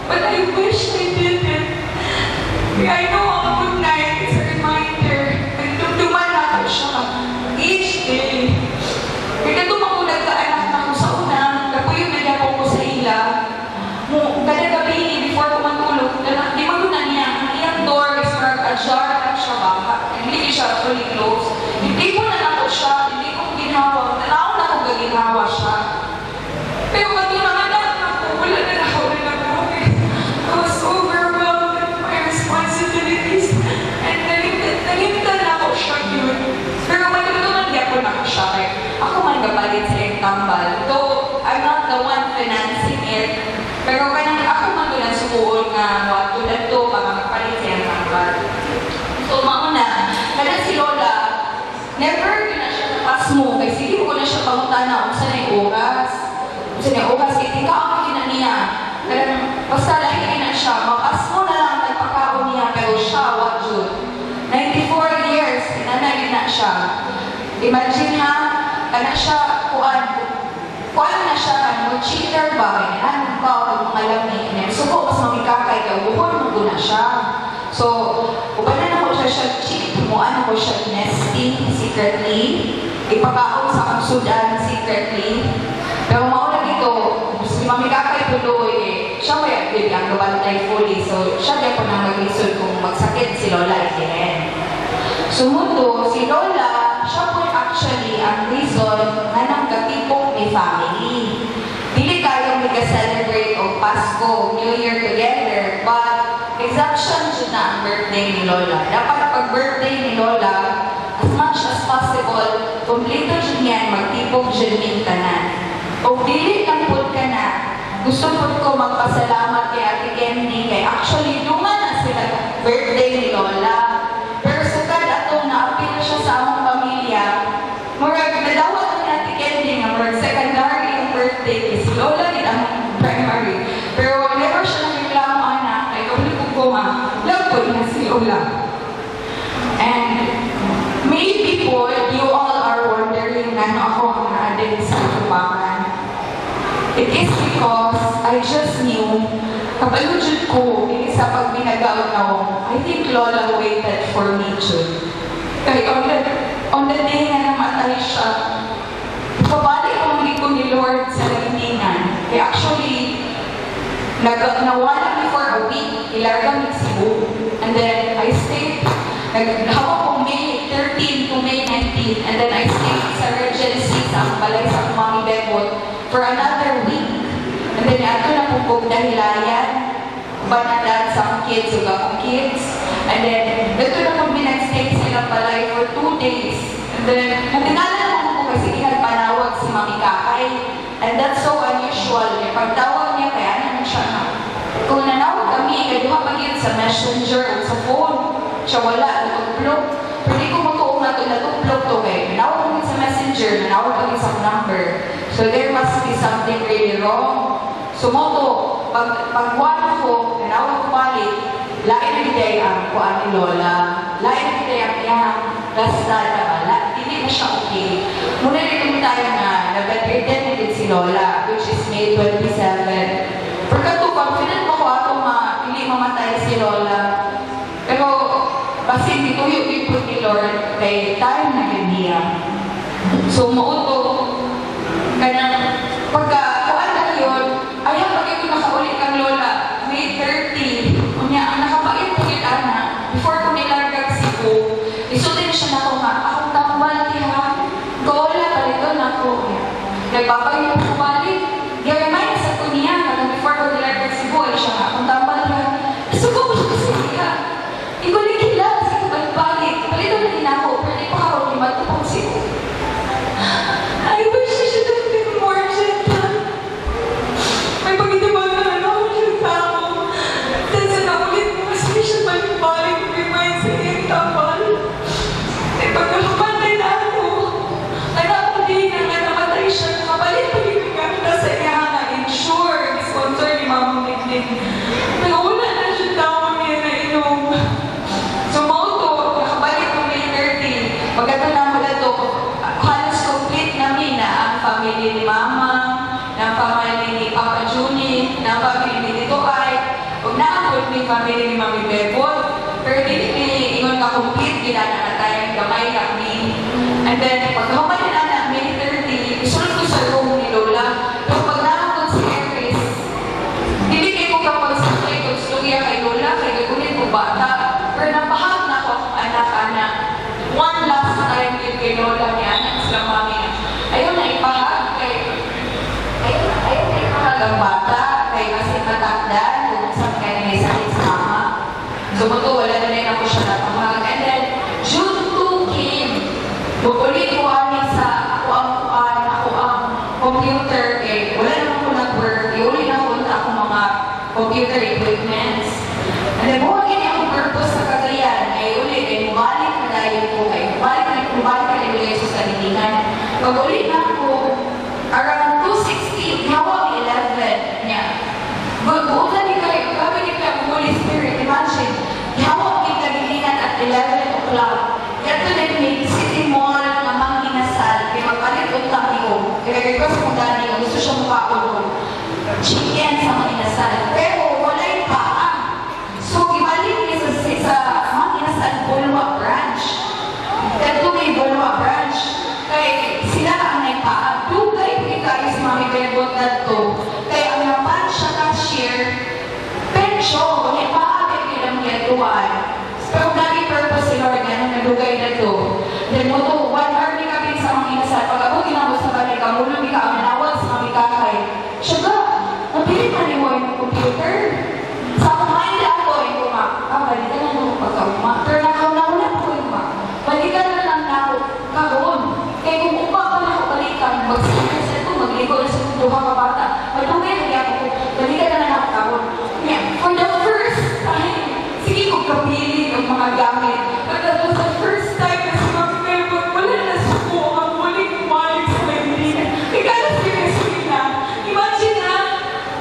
but I wish I did it. I know ang good night is a reminder. Nagtumtuman ako siya each day. Kaya tumakulag ka anak na ko sa una, kapuyog na niya ko sa ila. Kada gabi before ko matulog, di mo na niya, ang iyang door is ajar at siya baka. Hindi siya fully closed. Hindi ko na ako siya, hindi ko ginawa. Nalaon na akong gaginawa siya. Pero patulangan na ako, wala na ako rin ako. I was overwhelmed with my responsibilities. And nalimtan na ako siya yun. Pero matutunan di ako na ako siya. Ako man kapalit sa yung tambal. Though I'm not the one financing it. Pero kanang ako man doon ang sukuon nga tulad to para magpalit sa yung tambal. So mauna, kada si Lola, never na siya napas mo. Kasi hindi ko na siya pangutana kung saan yung oras. Kung saan yung oras, hindi ka ako na niya. Kaya basta lahi na siya. Mapas mo na lang nagpakaon niya. Pero siya, what yun? 94 years, Imagine ha, kana siya, kuan na siya, cheater ba? Ano ka, huwag mga lami. So ko, mas mamikakay ka, buhon mo na siya. So, ubanan ako siya cheat, tumuan ako siya nesting secretly, ipakaon sa akong sudan secretly. Pero mauna dito, si mamikakay tuloy siya may active ang gabantay fully. So, siya din po na mag-isod kung magsakit si Lola again. Sumundo, si Lola, siya po actually ang reason na nagkatipong may family. Dili kayo mag-celebrate o Pasko, New Year together, but exemption siya na ang birthday ni Lola. Dapat pag birthday ni Lola, as much as possible, kumplito siya niyan, magtipong siya ng tanan. O dili kang po ka na, gusto ko magpasalamat kay Ate Candy, kay actually duman na sila birthday ni Lola. Pero sukad atong naapil siya sa among pamilya, murag nadawat ni Ate Candy nga murag secondary yung birthday kay si Lola din ang primary. Pero never siya nagreklamo anak, ay kami ko love ko na si Lola. And maybe po, you all are wondering ano ako ang na-addict sa tubangan. It is because I just knew, kapalujud ko, sa pagbinagaw na I think Lola waited for me too. Kaya on the day na namatay siya, pabalik ko ni Lord sa lagningan. Kaya actually, nawala me for a week, ilarga ni Cebu. And then I stayed, naghawa ko May 13 to May 19, and then I stayed sa Regency sa balay sa Mami Bebot for another week. And then ato na pupog dahilayan, banadad sa akong kids, ug akong kids. And then, dito na po binag-stay silang balay for 2 days. And then, natingala naman po kasi pinagpanawag si Mami Kakay. And that's so unusual. Pagtawag niya, kaya naman siya na. Kung nanawag kami, kaduha pa yun sa messenger o sa phone. Siya wala, natugplog. Pero di ko matuong na ito, natugplog to kayo. Nanawag kami sa messenger, nanawag kami sa number. So there must be something really wrong. So moto, pag-one ko, nanawag ko balik, lain na kita ang kuan ni Lola. Lain na kita ang iyang rasta na bala. Hindi na siya okay. Muna rin tayo na nag-bedridden na din si Lola, which is May 27. Pagkato, confident mo ko ato hindi mamatay si Lola. Pero, kasi dito yung ipot ni Lord, kay tayo na ganyan. So, mauto, kanang, kuan na yun, ayaw pag ito nakaulit kang Lola, May 30, kunya, ang nakapait po yun, Ana, before ko nilargag si Po, isutin siya na ko nga, akong tambal, tihan, Lola, palito na ko. Nagpapagin ko balik, gamay sa ko niya, kada before ko nilargag si Po, siya nga, akong tambal, tihan, isuko ko siya kasi niya. Igulik kila, kasi balik, palito na din ako, pero di pa ako, di matupang si Po. I wish I should have been more gentle. May pagkitabagan na ako siya tao. Kasi naulit mo, mas hindi siya balik-balik, remind sa iyong tambal. May pagkakapantay na ako. Anak ko din na namatay siya, nakabalik pa rin ka sa iya na ensure, sponsor ni Mamang Nicknick. Pero wala na siya tao niya na inom. So, mauto, nakabalik ko May 30. Pagkatala mo na ito, halos complete namin na ang family ni Mama, na ang family ni Papa Juni, na ang family ni Tito Ay, huwag na ang family ni Mami Bebot, pero hindi ingon ka complete, ginana na tayong gamay kami. And then, pagkahuman na May 30, isunod ko sa room ni Lola, pero pag nakakot si Eris, hindi kayo kapag sa kayo, gusto niya kay Lola, kay gagunin ko bata, pero napahag na ako ang anak-anak. One last time yun kay Lola ni anak sila mami. Ayaw na ipahag ang bata, kay kasi matanda, kung saan kaya may sakit sa mama. So muto, wala na rin ako siya napahag. And then, June 2 came. Bukulit ko amin sa ako ang computer, wala naman ko nag-work, iuli na ko ako mga computer equipments. And then, buwan gini akong purpose sa Cagayan, uli, bumalik na dahil ko, bumalik na ulit sa salilingan. Pag-ulit na ako, around 2:16, hawa 11 niya. Buutan ni kayo, kami ni kayo, Holy Spirit, imagine, hawa ni kagilingan at 11 o'clock. Yato na may City Mall na mga inasal. Pero sa mundani, gusto siya makakulong chicken sa mga inasal. Pero wala yung paa. So, ibalik niya sa mga inasal Bolwa branch. Ito may Bolwa branch. Kaya sila ang may paa. Dugay kayo sa mga ibebot na ito. Kaya ang napan siya cashier, pensyo, wala yung paa kayo nilang niyatuan. Pero naging purpose si Lord nga nung nadugay na ito. Then mo to, 1 hour ni kami sa mga inasal. Pag ako ginamot sa kanil, kamulong ka, aminawag sa mga kakay. Siya napili na ni mo yung computer. Sa kumain lang ko yung kuma. Balikan na lang pagkauma. Pero nakaunauna ko yung kuma. Balikan na lang na ako kahon. Kaya kung upa pa na ako balikan, magsikas na ito, magligo na sa duha ka bata. Madungay na ako, balikan na lang ako kahon. For the first time, sige kong kapili ng mga gamit. But that was the first time na sumagpebot, wala na suko ang muling kumalik sa Maynila. Ikaw seriously na. Imagine na,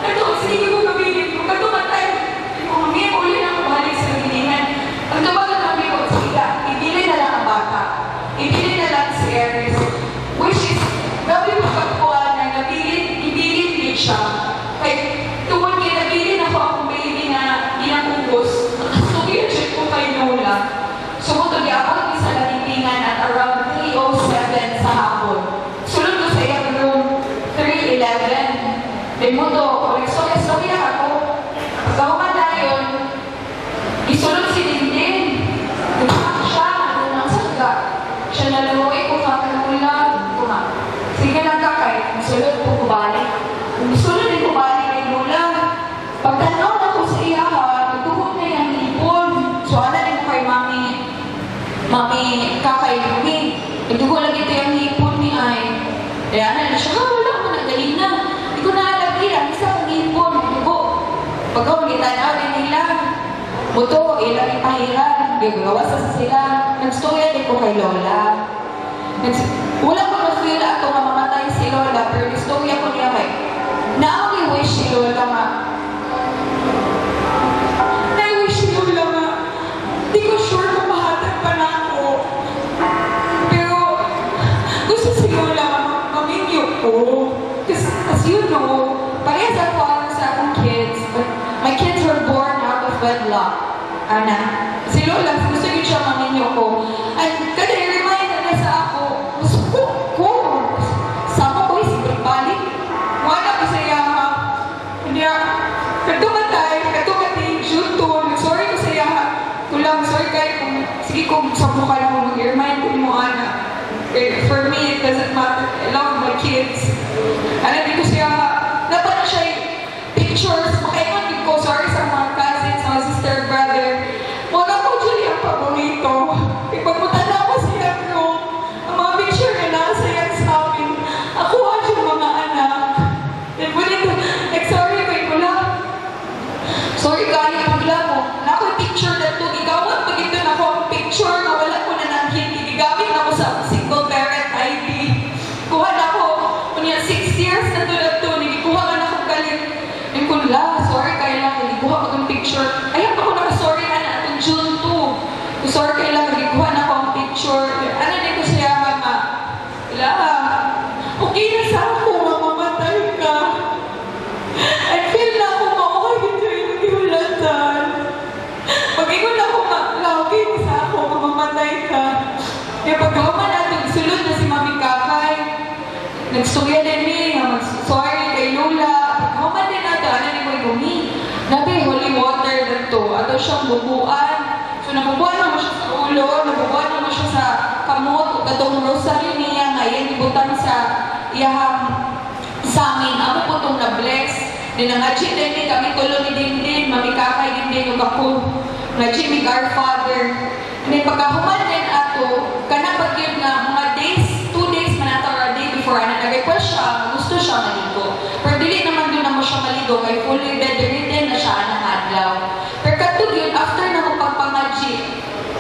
ito, sige kong kapili ko. Katumatay, kung may uli na kumalik sa Maynila. Ang tabagan kami ko, sige, ibili na lang ang bata. Ibili na lang si Aries. Which is, grabe magkakuha na ibili siya. Like, tungkol kaya nabili na ako akong baby na inakubos. Nakasubiyan siya ko kay Lola. Sumutog ako sa natitingan at around 3:07 sa hapon. Sulod ko sa iyang room, 3:11. Then mo to, sorry na ako. Pagkahuman na yun, isulod si Dindin. Nagsak siya, nang saga. Siya naluwi ko, kakanula, kuma. Sige lang kakay, sulod ko kubalik. Sulod din kubalik kay Lola. Pagtanaw na ko sa iya, nagtuhod na yung ipon. So, ala din kay Mami kakay Rumi. Nagtuhod lang ito yung ipon ni Ay. Kaya na siya, wala ko na, galing na. Hindi ko naalagay lang, isa kong ipon. Nagtuhod. Pagkaw, gitanaw din nila. Buto, ilang ipahiran. Gagawa sa sila. Nagstorya din ko kay Lola. Wala ko na-feel ato na mamatay si Lola, pero istorya ko niya kay na-wish si Lola nga. Na-wish si Lola nga. Di ko sure kung mahatag pa na ako. Pero gusto si Lola maminyo ko. As you know, parehas ako sa akong kids, but my kids were born out of wedlock. Ana, si Lola, gusto yun siya maminyo ko. And kada i-remind na sa ako, gusto ko, sama ko is balik. Wala ko sa yaha. Kanya, katumatay, June 2, sorry ko sa yaha. Kulang, sorry kayo kung, sige kung sa mukha lang ko mag-remind ko mo, Ana. For me, it doesn't matter. I love my kids. Ana, di ko sa yaha. Dapat na siya pictures, makaingon ko, sorry sa mga cousins, mga sister, brother. Wala ko dyan yung paborito. Ipagpunta na ako sa yung room. Ang mga picture na nasa yan sa amin. Ako ang yung mga anak. Then, sorry ko, wala. Sorry kayo, pagla mo. Na ako yung picture na ito. Igawat pag ito na ako ang picture na wala ko na nanghin. Igamit na ako sa single parent ID. Kuha na ako. Kung yan, 6 years na ito na ito. Nagikuha ka na akong galit. Yung kula, sorry kayo lang. Nagikuha ko itong picture. Ayaw ako nakasorry na na itong June 2. Sorry kayo lang. Nagikuha na ako ang picture. Ano din ko siya, mama? Wala. Okay na sa ako. Mamamatay ka. I feel na ako maukay dito yung nagihulatan. Pag-ingon ako lagi sa ako, mamamatay ka. Kaya pagkaman natin, sulod na si Mami Kakay. Nagstorya din niya, sorry kay Lola. Pagkaman din natin, ano ni Moy Bumi? Nabi, holy water na to. Ato siyang bubuan. So, nabubuan naman siya sa ulo, nabubuan naman siya sa kamot, o katong rosary niya, ngayon, ibutan sa iyahang sa amin. Ako po itong na-bless. Dinangachi din kami tulo ni Dindin, Mami Kakay Dindin, yung ako. Ngachi mi our Father. And then pagkahuman din ato, kanapag yun na mga days, 2 days manata or a day before, nag-request siya, gusto siya maligo. Pero dili naman doon na mo siya maligo, kay fully bedridden na siya ng adlaw. Pero katug yun, after na mo pagpamagic,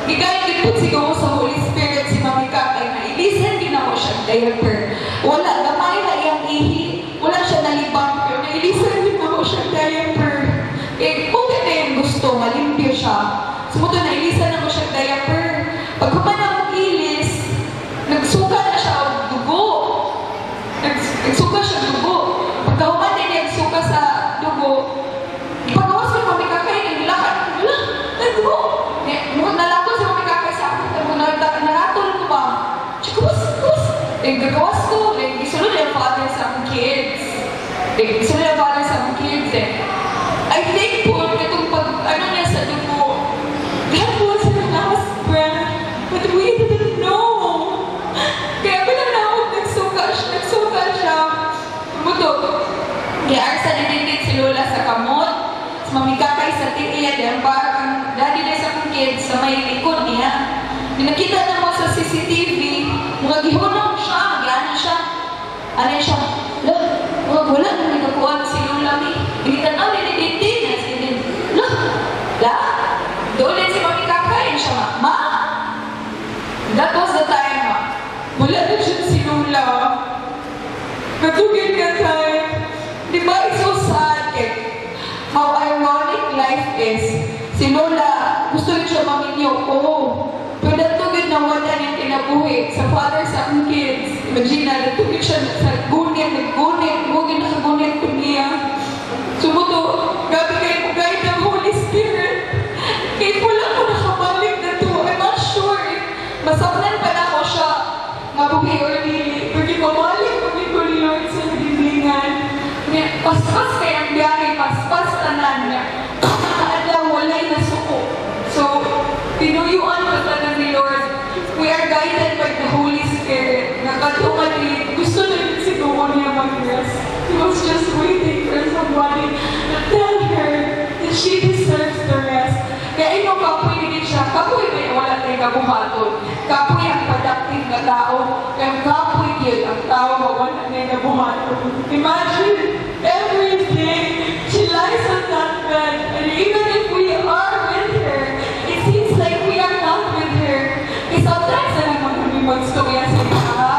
bigay gipot siguro sa Holy Spirit si Mami Kakay na i-listen din na mo siya diaper. Wala, gamay na iyang ihi, wala siya nalibang, pero na-i-listen din na mo siya diaper. Eh, kung na yung gusto, malimpyo siya. Sumuto na ilisan na mo siya diaper. Pag kuman na mo ilis, nagsuka na siya ang dugo. Nagsuka gagawas ko, like, isunod yung father sa akong kids. Like, isunod yung father sa akong kids eh. I think po, itong ano niya sa dugo, that was her last breath, but we didn't know. Kaya bilang na ako, nagsuka siya. Muto. Kaya arsa nilindit si Lola sa kamot, sa mamigakay sa tiya, dahil parang daddy na sa akong kids sa may likod niya. Pinakita na mo sa CCTV, mga gihunong siya, gano'n siya. Ano siya? Wala na nagkakuha si Lola mi. Pinitanaw, nilindit na si Lin. Doon si Mami kakain siya, Ma! That was the time, Ma. Wala na siya si Lola. Katugin ka tayo. Di ba, it's so sad eh. How ironic life is. Si Lola, gusto rin siya maminyo ko. Pero natugid na wala niyang kinabuhi sa father sa akong kids. Imagine na, natugid siya sa gunit, hugin na sa gunit ko niya. Sumuto, gabi kayo mo guide ng Holy Spirit. Kahit wala ko nakabalik na to, I'm not sure if masaknan pa na ako siya mabuhi or dili. Pwede mamalik kami ko ni Lord sa libingan. Paspas kayo ang biyahe, paspas tanan niya. Adlaw, walay na suko. So, tinuyuan pa tanan ni Lord. We are guided by the Holy Spirit. Nakatungan ni, gusto na yung sinuwa niya mag-rest. He was just waiting for somebody to tell her that she deserves the rest. Kaya ino kapoy din siya. Kapoy may wala tayong kabuhaton. Kapoy ang productive na tao. Kaya kapoy yun ang tao na wala tayong kabuhaton. Imagine, every day, she lies on that bed. And even if we are with her, it seems like we are not with her. Because sometimes na naman kami mag-storya sa mga.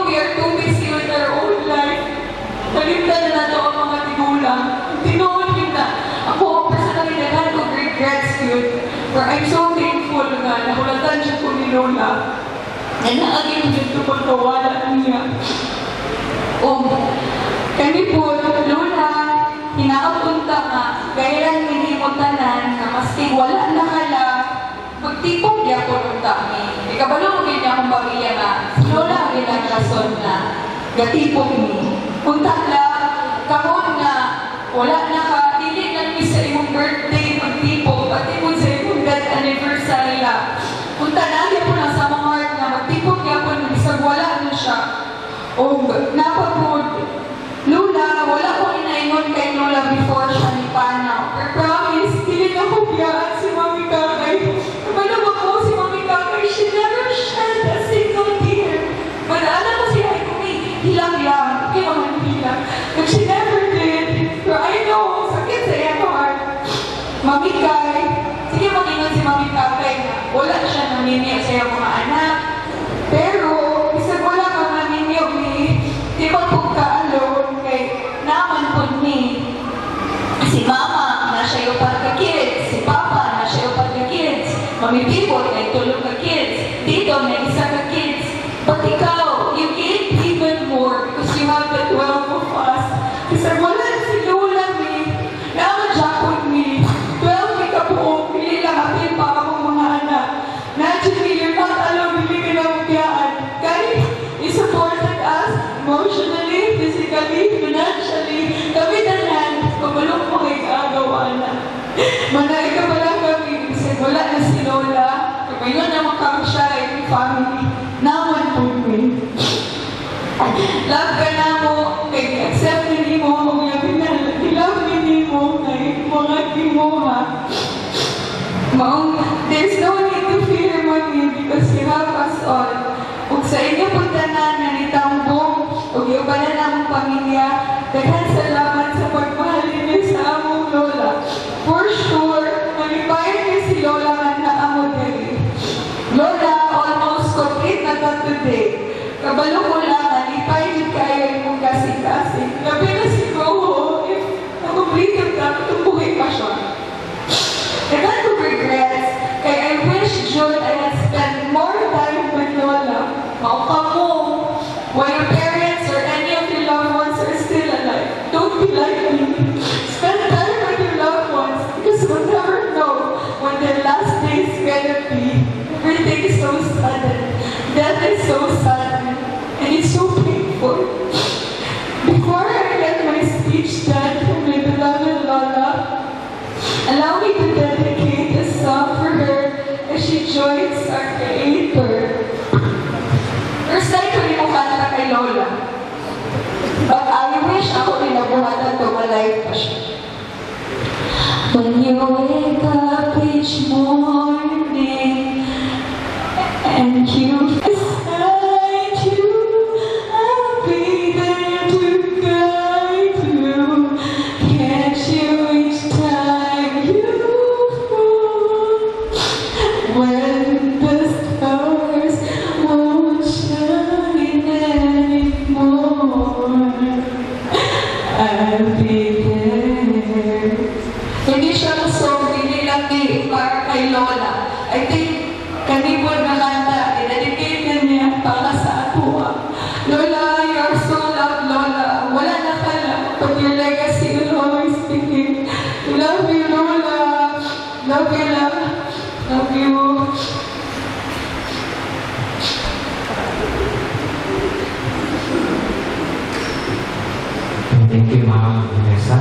We are too busy with our own life. Nalimtan na nato ang mga tigulang. Tinuon yun na. Ako, personally, naghan ko regrets yun. Where I'm so thankful na nahulatan siya ko ni Lola. And naagin yun ito pagkawala niya. Kami po, Lola, hinakapunta nga, gaya hindi mo tanan, na maski wala na kala, magtipong niya po nung kami. Ikabalo mo ganyan akong pamilya nga, si Lola ang ilang rason na gatipong ni. Punta na, kamon nga, wala na ka, dili na sa imong birthday, magtipong, pati mo sa imong death anniversary la. Punta na, yan po na sa mga heart na, magtipong niya po, isang wala na siya. Napapod, Lola, wala ko inaingon kay Lola before siya ni Pana. Pero promise, dili na ko biyaan si Mami Kakay. Kapag ako si Mami Kakay, she never shed a single tear. Madala ko siya ay hilang-hilang, hindi naman hilang. But she never did. Pero I know, sakit sa iyang heart. Mami Kay, sige mag-ingon si Mami Kakay na wala siya namini sa iyang mga anak. Pero, isang wala kang namini o di ba kung ka-alone kay naman po ni si Mama na siya yung pagka-kids, si Papa na siya yung pagka-kids, Mami Pipot na itulong ka-kids, Tito na isa ka-kids. But ikaw, you gave even more because you have the 12 of us. Kasi wala si Lola ni, naman ni, 12 ni kabuo, pili lang apil pa akong mga anak. Naturally, you're not alone, hindi ka na magyaan. Kahit supported us emotionally, physically, financially, kami tanan, kumalong mo kay kaagawa na. Manay ka pala kami, kasi wala na si Lola, ngayon naman kami siya ay family, naman po kami. Love ka na mo, kay accept ni mo, mga pinal, love ni mo, kay mga kimuha. Mom, there's no need to fear money because you have us all. Kung sa inyo puntanan na ni Tambong, o yung pala namang pamilya, dahil salamat sa pagmahal ninyo sa among Lola. For sure, nalipayan niyo si Lola nga na amo dali. Lola, almost complete na ka today. Kabalo ko lang, nalipayan kayo yung kasing-kasing. Gabi na si Goho, if na-complete yung tumbuhin pa siya. I got to regrets, kaya I wish, June, I had spent more time with Lola. Mauka mo, while your parents or any of your loved ones are still alive. Don't be like me. Spend time with your loved ones because we'll never know when their last day is gonna be. Everything is so sudden. Death is so sudden. And it's message. When you wake up each morning and you decide you, I'll be there to guide you, catch you each time you fall. When the stars won't shine anymore, I'll be there. Hindi siya song, hindi lang para kay Lola. I think kanibol na kanta, i-dedicate na niya para sa atuwa. Lola, you're so loved, Lola. Wala na ka na, but your legacy will always be here. Love you, Lola. Love you, love. Love you. Thank you, Ma'am Vanessa.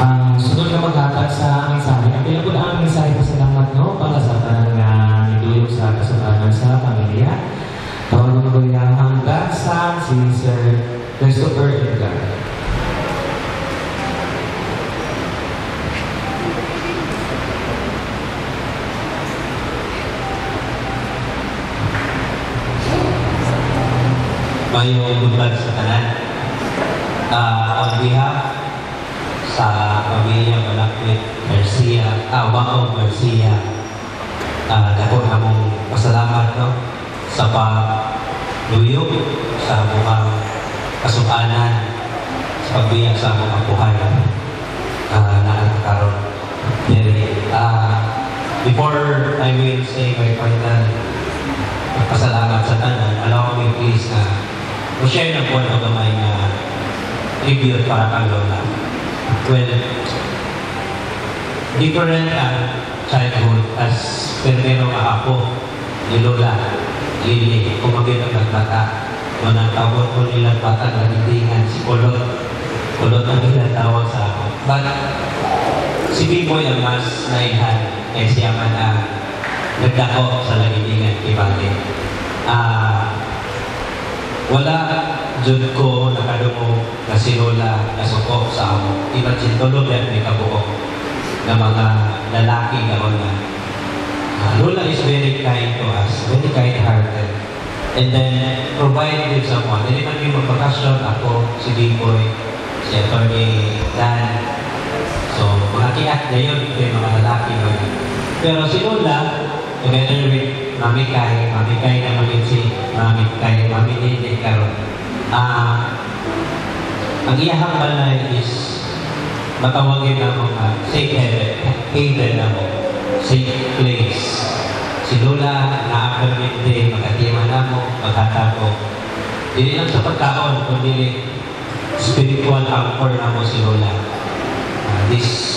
Ang sunod na maghatag sa mensahe, ang pinagod ang mensahe ko salamat no para sa tanang nga niduyog sa kasalanan sa pamilya. Tawag ko yung hanggang sa si Sir Christopher Edgar. Mayong buntag sa tanan. On behalf sa pamilya Malakwit Garcia, Wao Garcia, dako namong pasalamat no sa pagluyog sa mga kasukanan sa pagbiyag sa mga buhay na nagkaroon. Before I will say my final pasalamat sa tanan, allow me please na share na po ang gamay na tribute para kang Lola. Well, different childhood as pero ako ni Lola Lili, kumagin ang nagbata. Nung tawag ko nilang bata na hindingan si Kulot. Kulot ang tinatawag sa ako. But si Biboy ang mas naihan eh siya man nagdako sa lahindingan ibali. Wala jud ko nakadungog na si Lola nasuko sa amo. Imagine tulog yan may kabuok na mga lalaki gaon na. Lola is very kind to us, very kind-hearted. And then, provide with someone. Hindi man yung magbakasyon, ako, si D-Boy, si Atty. Dan. So, mga kiat na yun, yung mga lalaki na yun. Pero si Lola, together with Mami Kai na maminsi, Mami Kai, Mami Nene, karon. Ang iyahang balay is matawagin na mga safe haven na mo, safe place. Si Lola na-affirmate din, magkatiman na mo, magkatago. Hindi lang sa pagkaon, kundi spiritual anchor na mo si Lola.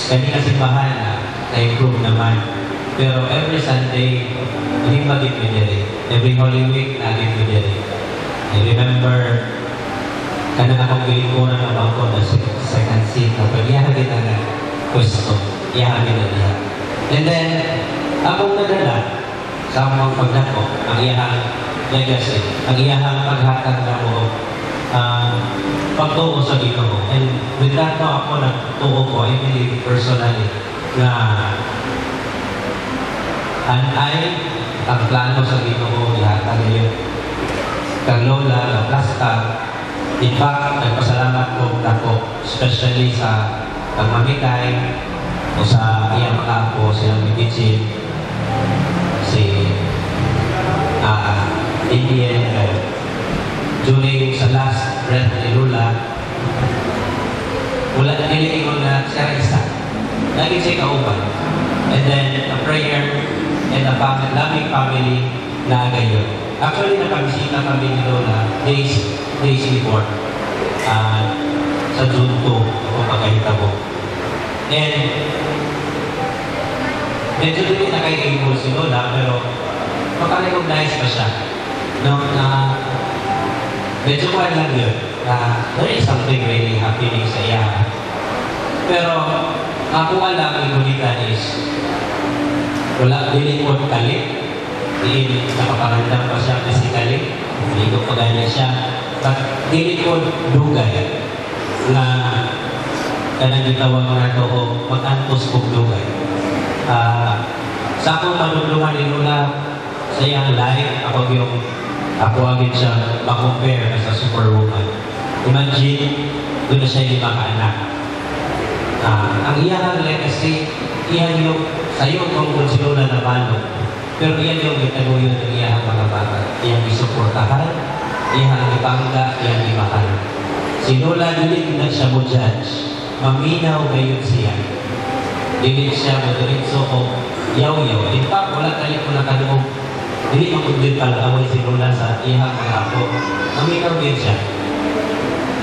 Kanina simbahan na-improve naman. Pero every Sunday, hindi maging pinili. Every Holy Week, naging pinili. I remember, kanang akong pilikunan ng bangko na second seat na pag ihagin na pwesto, ihagin na niya. And then, akong nadala sa mga pagdako, ang iyahang legacy, ang iyahang paghatag na mo, pagtuo sa Ginoo. And with that no, ako nagtuo ko, I believe personally, na ang plano sa Ginoo, ihatag niyo kang Lola, na plasta. In fact, nagpasalamat ko dako, especially sa pagmamikay o sa iyang mga apo, silang Mititsin, si Indian, during sa last breath ni Lola, wala na niliingon na siya isa. Lagi siya kauban. And then, a prayer and a loving family na gayon. Actually, nakabisita kami ni Lola days before. Sa June 2, kung pagkahitabo. And, medyo din nakaiingol si Lola, pero makarecognize pa siya. No, medyo kuhan lang yun, there is something really happening sa iya. Pero, ako alam, inulitan is, wala din mo kalit. Nakaparandam pa siya physically. Hindi ko pagaya siya. But, hindi ko dugay. na kanang gitawag na ito o mag-antos kong lugay. Sa akong manulungan ni Lola sa iyang life, ako agad siya makompare sa superwoman. Imagine, doon na siya 5 ka-anak. Ang iyang legacy, iyan yung sayo kung si Lola na pano. Pero iyan yung itanuyo ng iyang mga bata. Iyang isuportahan, iyang ipangga, iyang imahal. Si Lola, dili na siya mo judge. Maminaw ngayon siya. Dili siya mo diritso o yaw-yaw. In fact, wala tayo ko nakaduong. Dili makundin pala-away si Lola sa iyang mga ako. Maminaw din siya.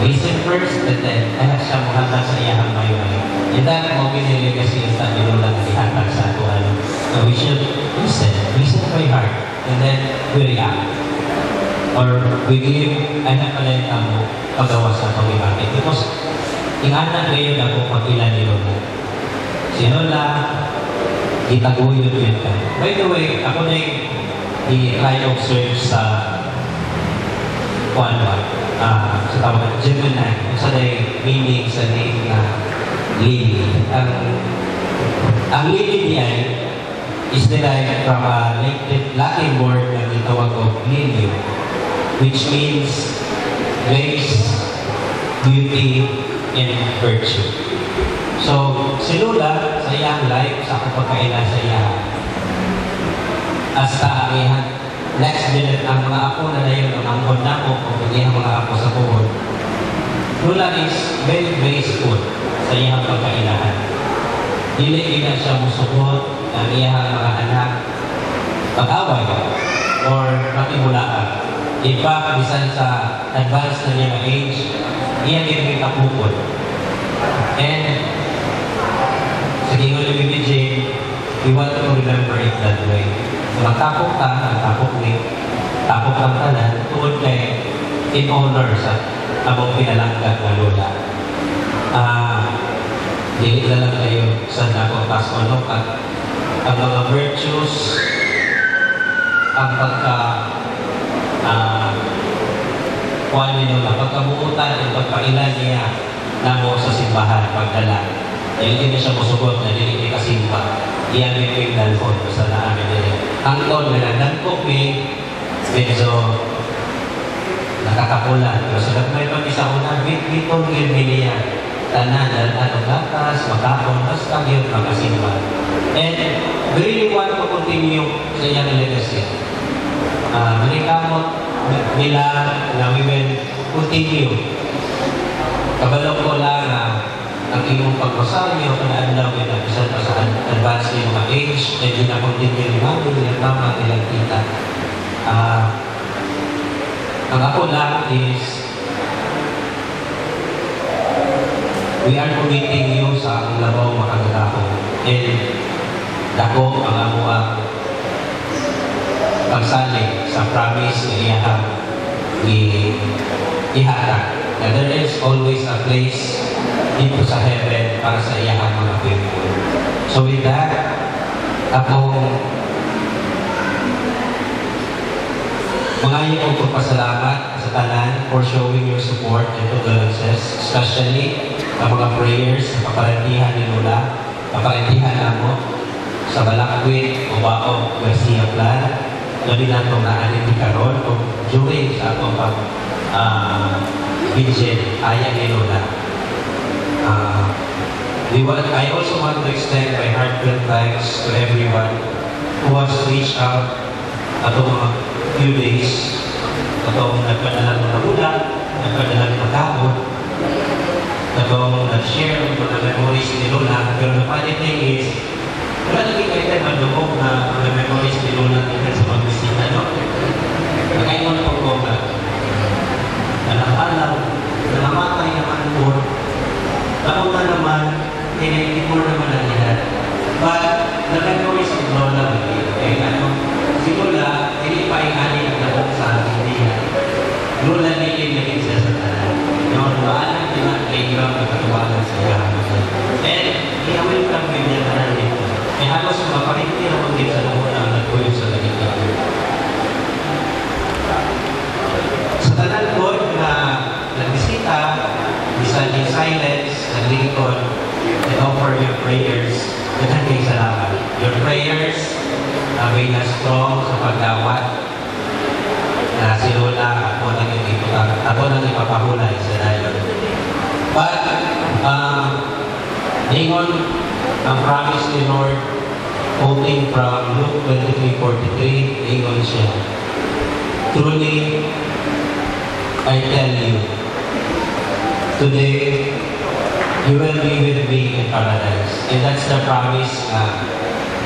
Listen first, and then ayaw siya muhatag sa iyang mayo-mayo. And that mo legacy sa ni Lola na ihatag sa ato. So we should listen by heart, and then we react. Or we give, anak pala yung tamo, paggawa sa pag-ibakit. Because, ingana ngayon ako pag-ilan ni Lola. Si Lola, itaguyod yun ka. By the way, ako na yung i-try observe sa sa tawag Gemini, kung saan ay meaning sa name na Lily. Ang Lily niya is derived from a Latin word na itawag o Lilium, which means grace, beauty, and virtue. So, si Lola, sa iyang life, sa kapagkailan sa iya, hasta ang iyang next minute, ang mga apo na dayon, ang angkon na po, kung iyang mga apo sa puhod. Lola is very graceful sa iyang pagkailahan. Dili na siya musukot ang iyang mga anak pag-away or matimulaan. In fact, bisan sa advanced na niya age, iya din kapupod. And sa gingon ni Bibi Jane, we want to remember it that way. So, magtapok ka, magtapok ni, tapok ang tanan, tuod kay in honor sa abong pinalanggat na Lola. Dili na lang kayo sa dako pasonok at ang mga virtues, ang kuhan ninyo na pagkabuutan at pagpailan niya na mo sa simbahan, pagdala. Dili na siya musugot na dili kasimba. Iyan yung dalhon sa naamin nila. Ang ton na nagdangkok medyo nakakapulan. Pero sa may pag-isa ko na, bitong yun niya. Tanan, anong gatas, makapon, basta yun magkasimba. And we really want to continue sa iyang legacy. Manikamot nila na we will continue. Kabalong ko lang na ang inyong pagrosaryo, kanaadlaw yun na isa pa sa advance ng mga age, and yun na continue yung mga yung tama nilang kita. Ang ako lang is we are committing you sa ang labaw makagdako. And dako ang amo ang pagsalig sa promise na ihatag. Na there is always a place dito sa heaven para sa iyahang mga people. So with that, akong mga iyong pagpasalamat sa tanan for showing your support and condolences, especially ang mga prayers sa kaparantihan ni Lola, kaparantihan namo sa Balakwit, Obao, Garcia Plan, labi na itong naanin ni Karol, kung during sa itong vigil, ayan ni Lola. I also want to extend my heartfelt thanks to everyone who has reached out atong mga few days, atong nagpadala ng ulan, nagpadala ng tao, atong nag-share ng mga memories ni Lola. Pero the funny thing is, wala naging kayo tayo madukog na mga memories ni Lola dito sa pagbisita, no? Nakaingon po ko na nalapalaw, nalamatay naman po, napunta naman, tinitipur naman ang ilan. But, nag-memories of Lola, si Lola, hindi pa ingani ang labok sa hindi. Lola nilin naging siya sa tanan. Yung maalang tinag-playground na katuwanan sa yahan. And, i-awin lang mo yung tanan dito. Eh, halos maparinti na mag sa labok na nagpuyo sa lagitag. Sa tanan ko na nagbisita, bisan din sa ako nang ipapahulay sa dayon. But, ingon ang promise ni Lord, quoting from Luke 23:43, ingon siya, truly, I tell you, today, you will be with me in paradise. And that's the promise na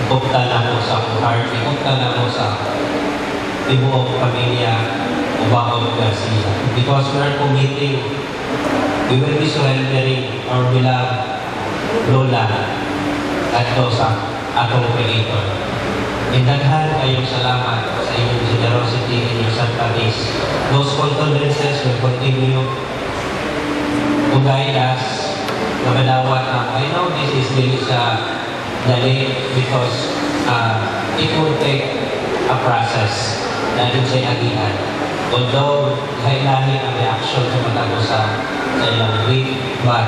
ibukta na mo sa akong heart, ibukta na mo sa ibuong pamilya, Ubaog Garcia. Because we are committing, we will be surrendering our beloved Lola at sa atong Creator. And daghan kayong salamat sa inyong generosity and your sacrifice. Those condolences will continue to guide us na madawat na, I know this is really dali because it will take a process dahil sa agihan. Although, kailangan ang reaction sa matago sa ilang grief, but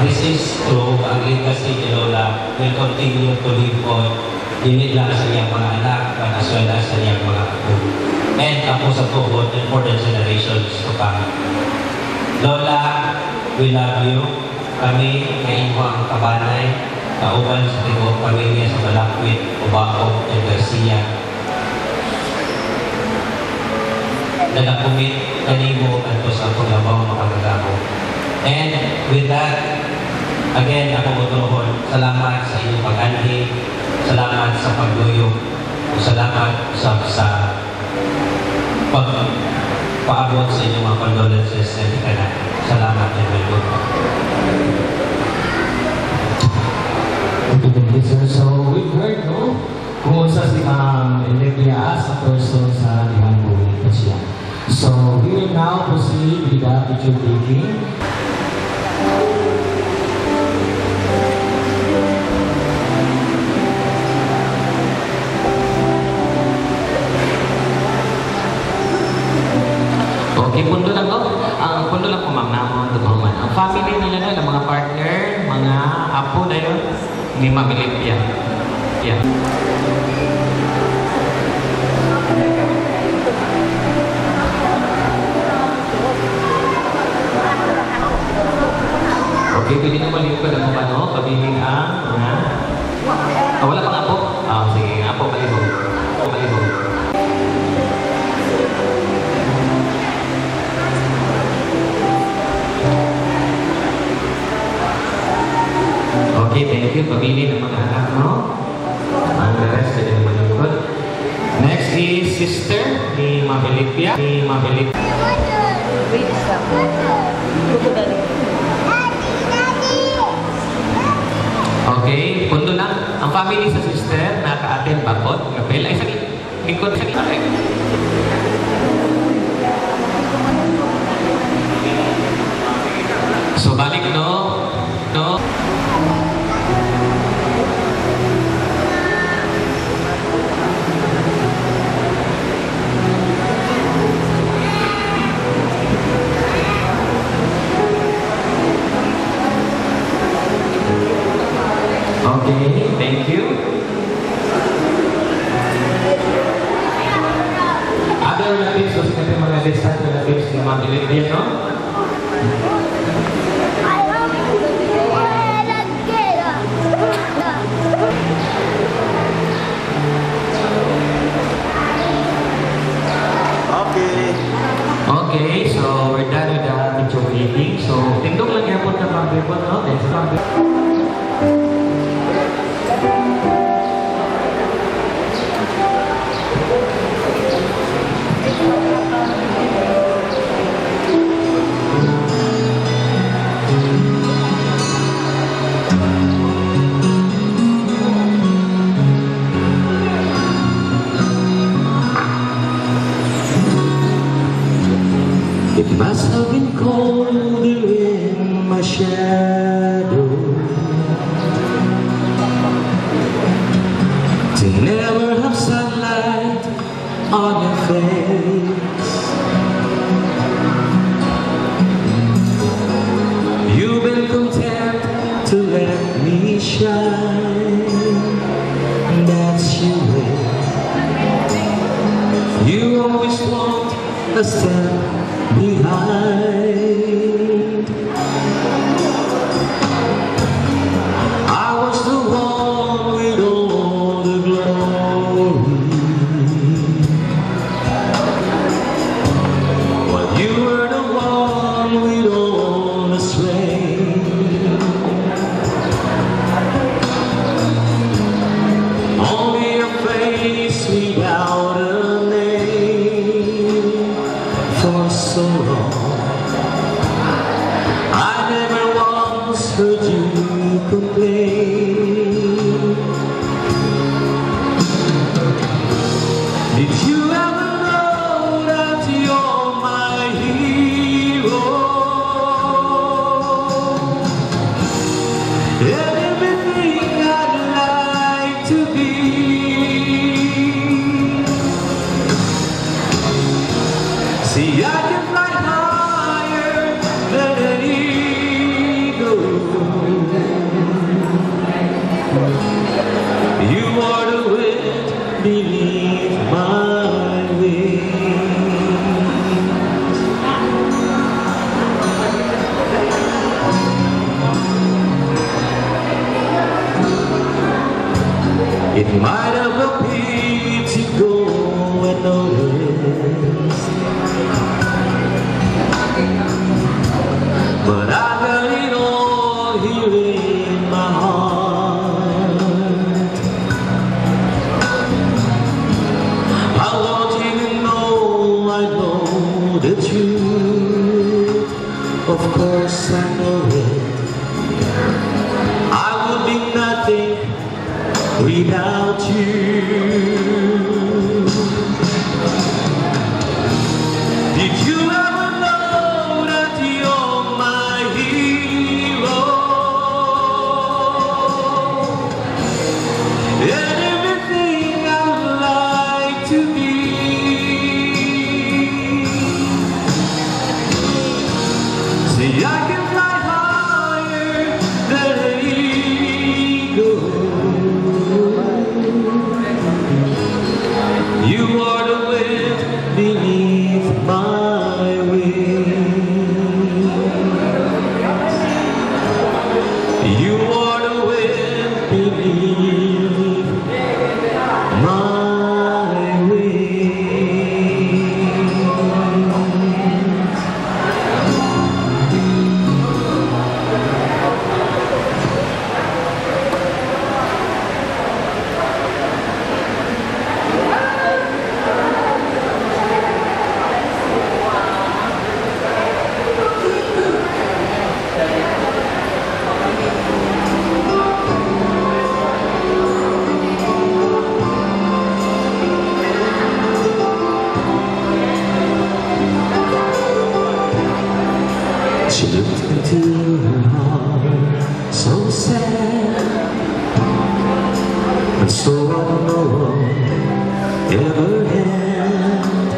this is true, ang legacy ni Lola will continue to live on, hindi lang sa iyang mga anak, but as well as sa iyang mga apo. And ako sa tuhod and for the generations to come. Lola, we love you. Kami, kayo ang kabanay, kauban sa tingong pamilya sa Malakwit, Ubaog, and Garcia. Nagakumit kanimo at sa paglabaw makagagamo. And with that, again, ako utuhon, salamat sa inyong pag-anhi, salamat sa pagluyog, salamat sa pag-paabot sa inyong mga condolences and ikanan. Salamat and welcome. Thank you, sir. So, we've heard, no? Kung sa si Eleglia as a person sa Lihan Buhay pa siya. So, we will now proceed with the picture taking. Okay, punto lang to. Ang punto lang po, ma'am, namon, tutuman. Ang family nila na, ang mga partner, mga apo na yun, ni Ma'am Eleglia. Yeah. Okay, pwede na maliw ka na kung ano, pabibing ang mga... wala pang apo? Sige, apo, palibog. Apo, palibog. Okay, thank you. Pabili ng mga anak, no? Ang the rest, pwede naman yung good. Next is sister ni Ma'am Eleglia. Ni Ma'am Eleglia. Okay, pundo na. Ang family sa sister, naka-attend bakot. Kapil, ay sakit. Ikot, sakit. Okay. So, balik, no? No? Okay, thank you. Other relatives, so sinabi mga distant relatives ni Ma'am Eleglia, no? Okay, so we're done with the picture taking. So, tindog lang airport na Ma'am Bebon, no? Thanks, Ma'am Bebon. It must have been colder in my shadow to never have sunlight on your face. You've been content to let me shine. That's your way. You always walked a step behind. I was the one with all the glory, but you were the one with all the strength. Only a face without a name for so long. I never once heard you complain. Did you ever know that you're my hero? And everything I'd like to be. See, I can fly higher than an eagle. You are the wind beneath my wings. It might have appeared to go unnoticed, but I got it all here in my heart. I want you to know I know the truth. Of course I know it. I would be nothing without you. Did you ever know that you're my hero? And everything I'd like to be. See, I can fly higher than an eagle. You are the wind beneath my wings. You are the wind beneath my wings. She looked into her heart, so sad, and so what no one ever had.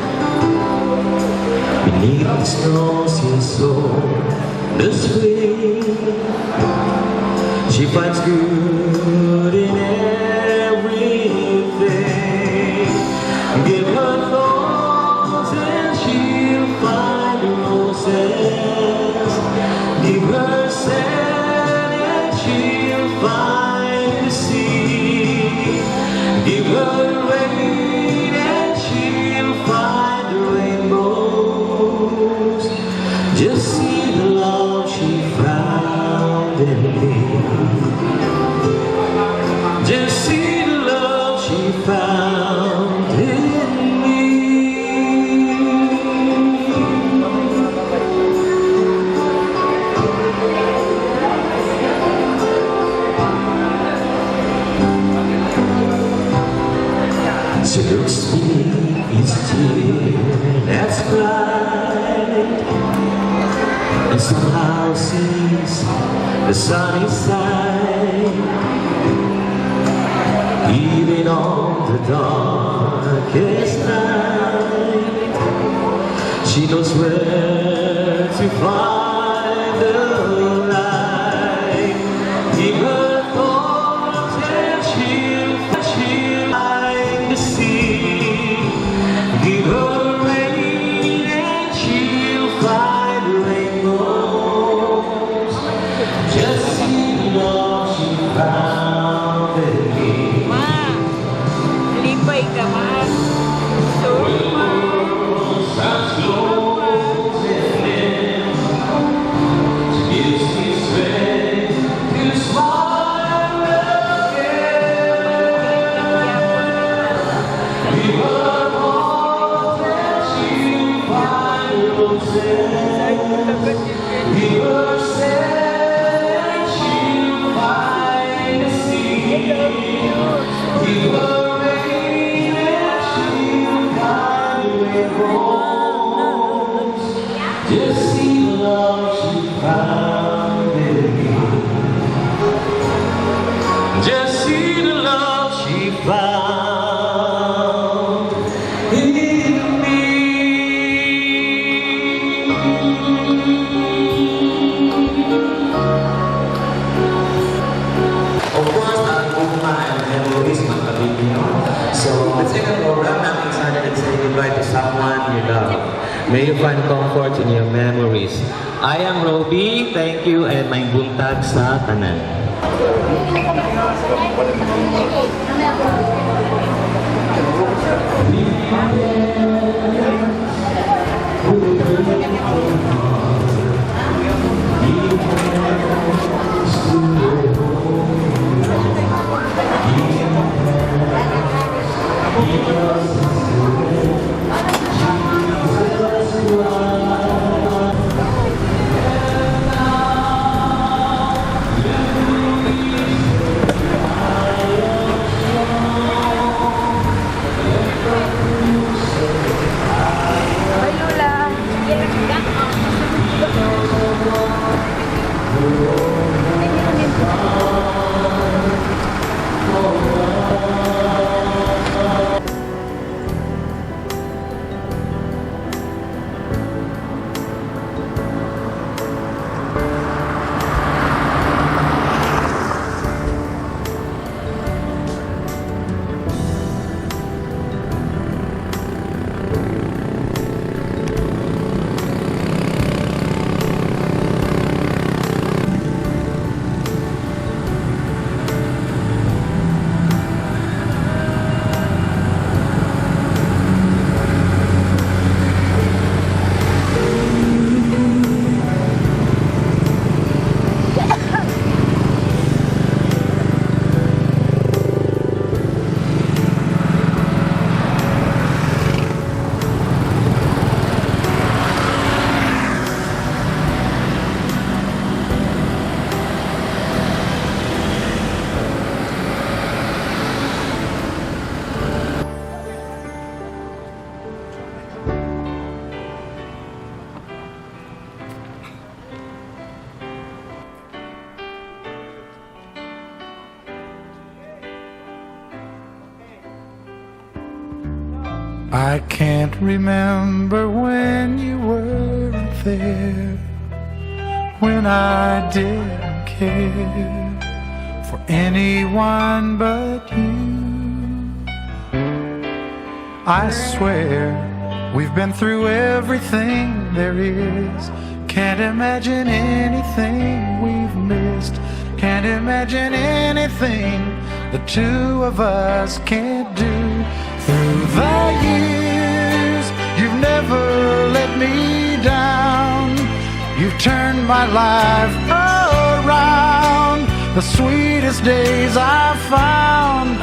Beneath the snow she saw the spring. She finds good in everything. Give her thorns and she'll find roses. Give her sand and she'll find the sea. Give her rain and she'll find the rainbows. Just see the love she found in me. Just see the love she found in me. She looks beneath each tear that's bright, and somehow sees the sunny side. Even on the darkest night, she knows where to find the light. Give her thorns and she'll find the sea. Give her rain and she'll find rainbows. Just see the love she found in me. Lipay ka man. When the world stops closing in, she gives me strength to smile again. Give her all that she'll find roses. Give her sand and she'll find the sea. Give her rain and she'll find rainbows. Just see the love she found in me. Just see the love she found in me. Of course, ang ugma ay memories magkabit niyo. So, let's take a program namin sana and say goodbye to someone you love. May you find comfort in your memories. I am Roby, thank you, and may buntag sa tanan. Bye, Lola. I can't remember when you weren't there, when I didn't care for anyone but you. I swear we've been through everything there is. Can't imagine anything we've missed. Can't imagine anything the two of us can't do. Through the years, you've never let me down. You've turned my life around. The sweetest days I found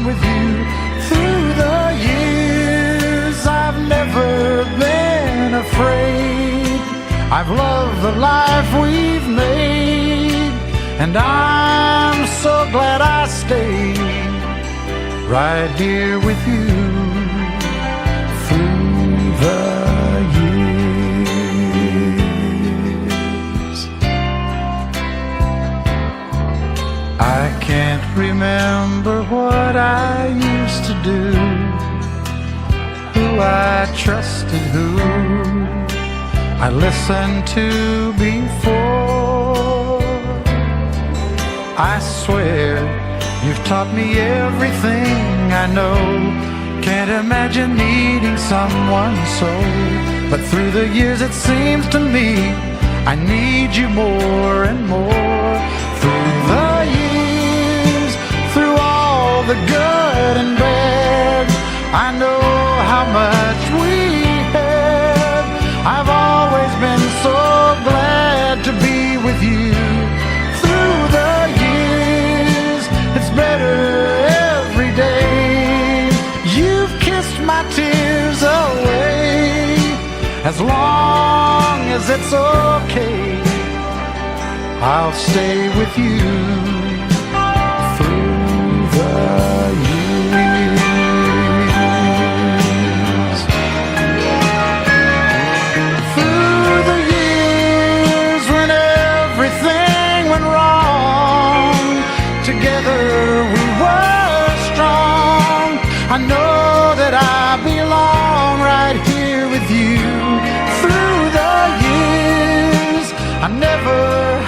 with you. Through the years, I've never been afraid. I've loved the life we've made, and I'm so glad I stayed right here with you through the years. I can't remember what I used to do, who I trusted, who I listened to before. I swear you've taught me everything I know. Can't imagine needing someone so. But through the years it seems to me I need you more and more. Through the years, through all the good and bad, I know how much we had. I've always been so glad to be with you. Through the years, it's better every day. You've kissed my tears away. As long as it's okay, I'll stay with you through the years. Through the years when everything went wrong, together we were strong. I know that I belong right here with you. Through the years, I never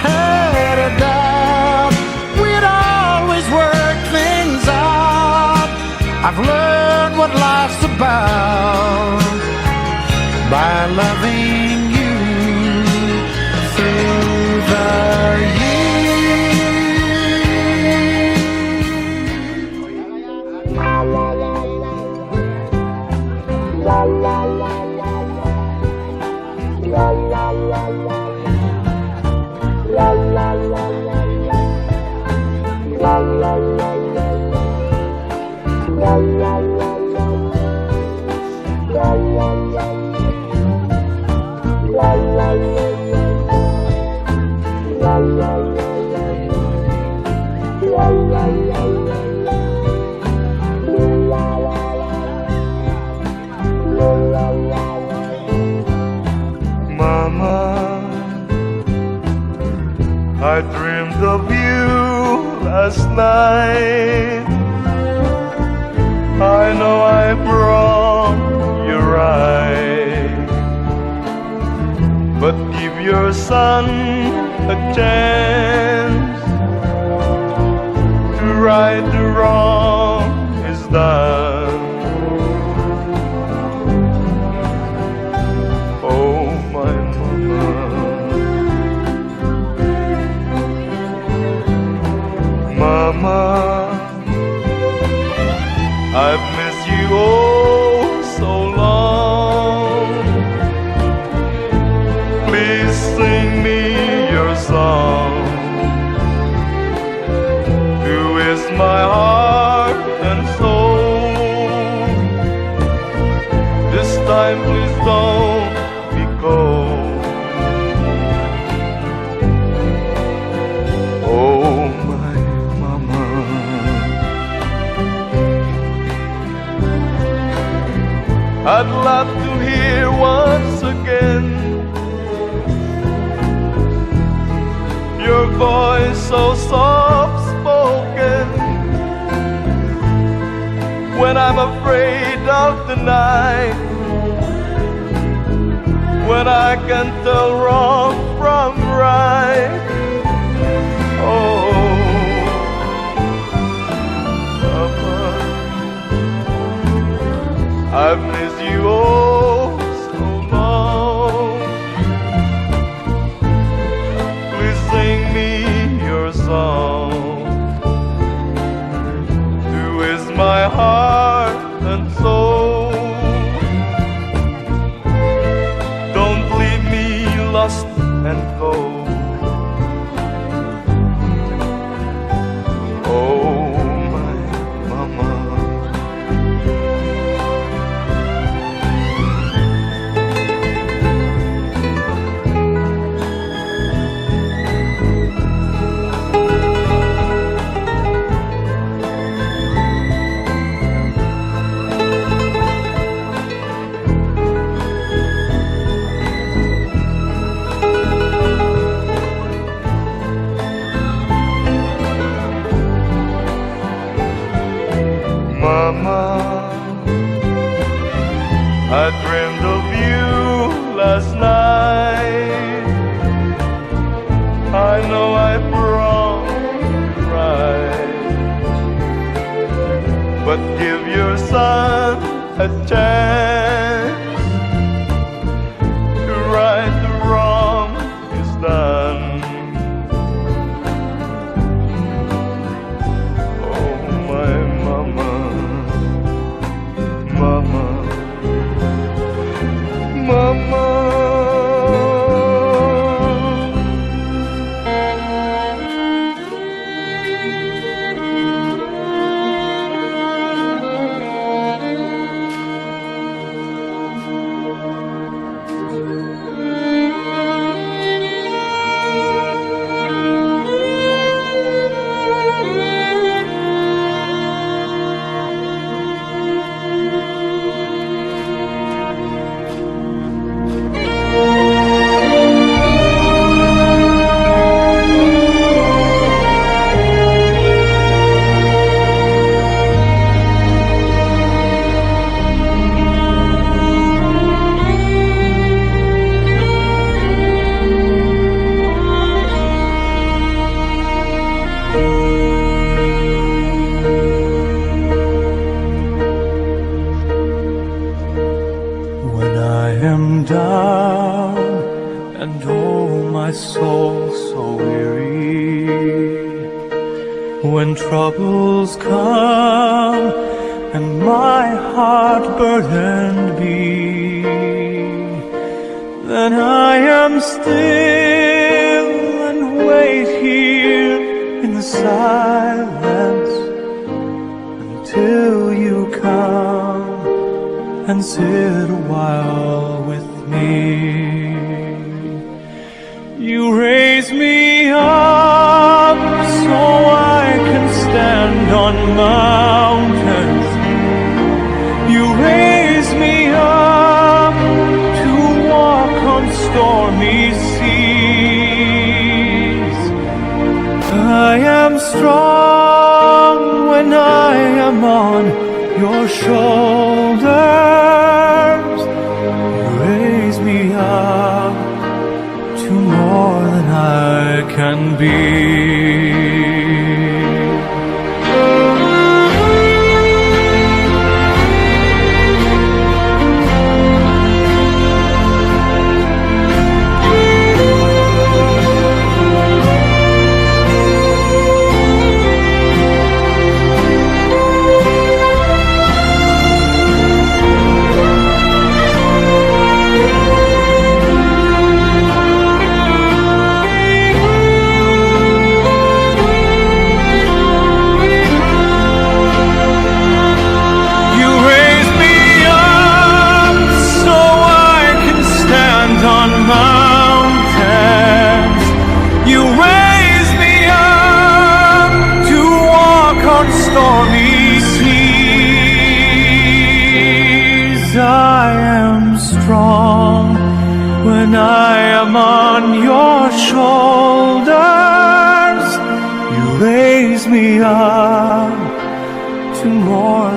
had a doubt we'd always work things out. I've learned what life's about by loving you through the years. Mama, I dreamed of you last night. I know I'm wrong, you're right, but give your son a chance to right the wrong is done. Oh, my mama, mama, I've missed you oh so long. Please sing me your song. Who is my heart and soul? This time please don't be cold. Oh, my mama, I'd love to hear once again your voice so soft-spoken. When I'm afraid of the night, when I can tell wrong from right. Oh, Papa, I've missed you oh so long. Please sing me your song. Who is my heart and soul? Don't leave me lost and cold. Oh, my mama, Mama, I dreamed of you last night. I know I'm wrong, right, but give your son a chance to right the wrong is done. Oh, my mama, mama, mama. When I am down and oh my soul so weary, when troubles come and my heart burdened be, then I am still and wait here in the silence until you come and sit a while with me. You raise me up so I can stand on mountains. You raise me up to walk on stormy seas. I am strong when I am on your shoulders. You raise me up to more than I can be. I am strong when I am on your shoulders. You raise me up to more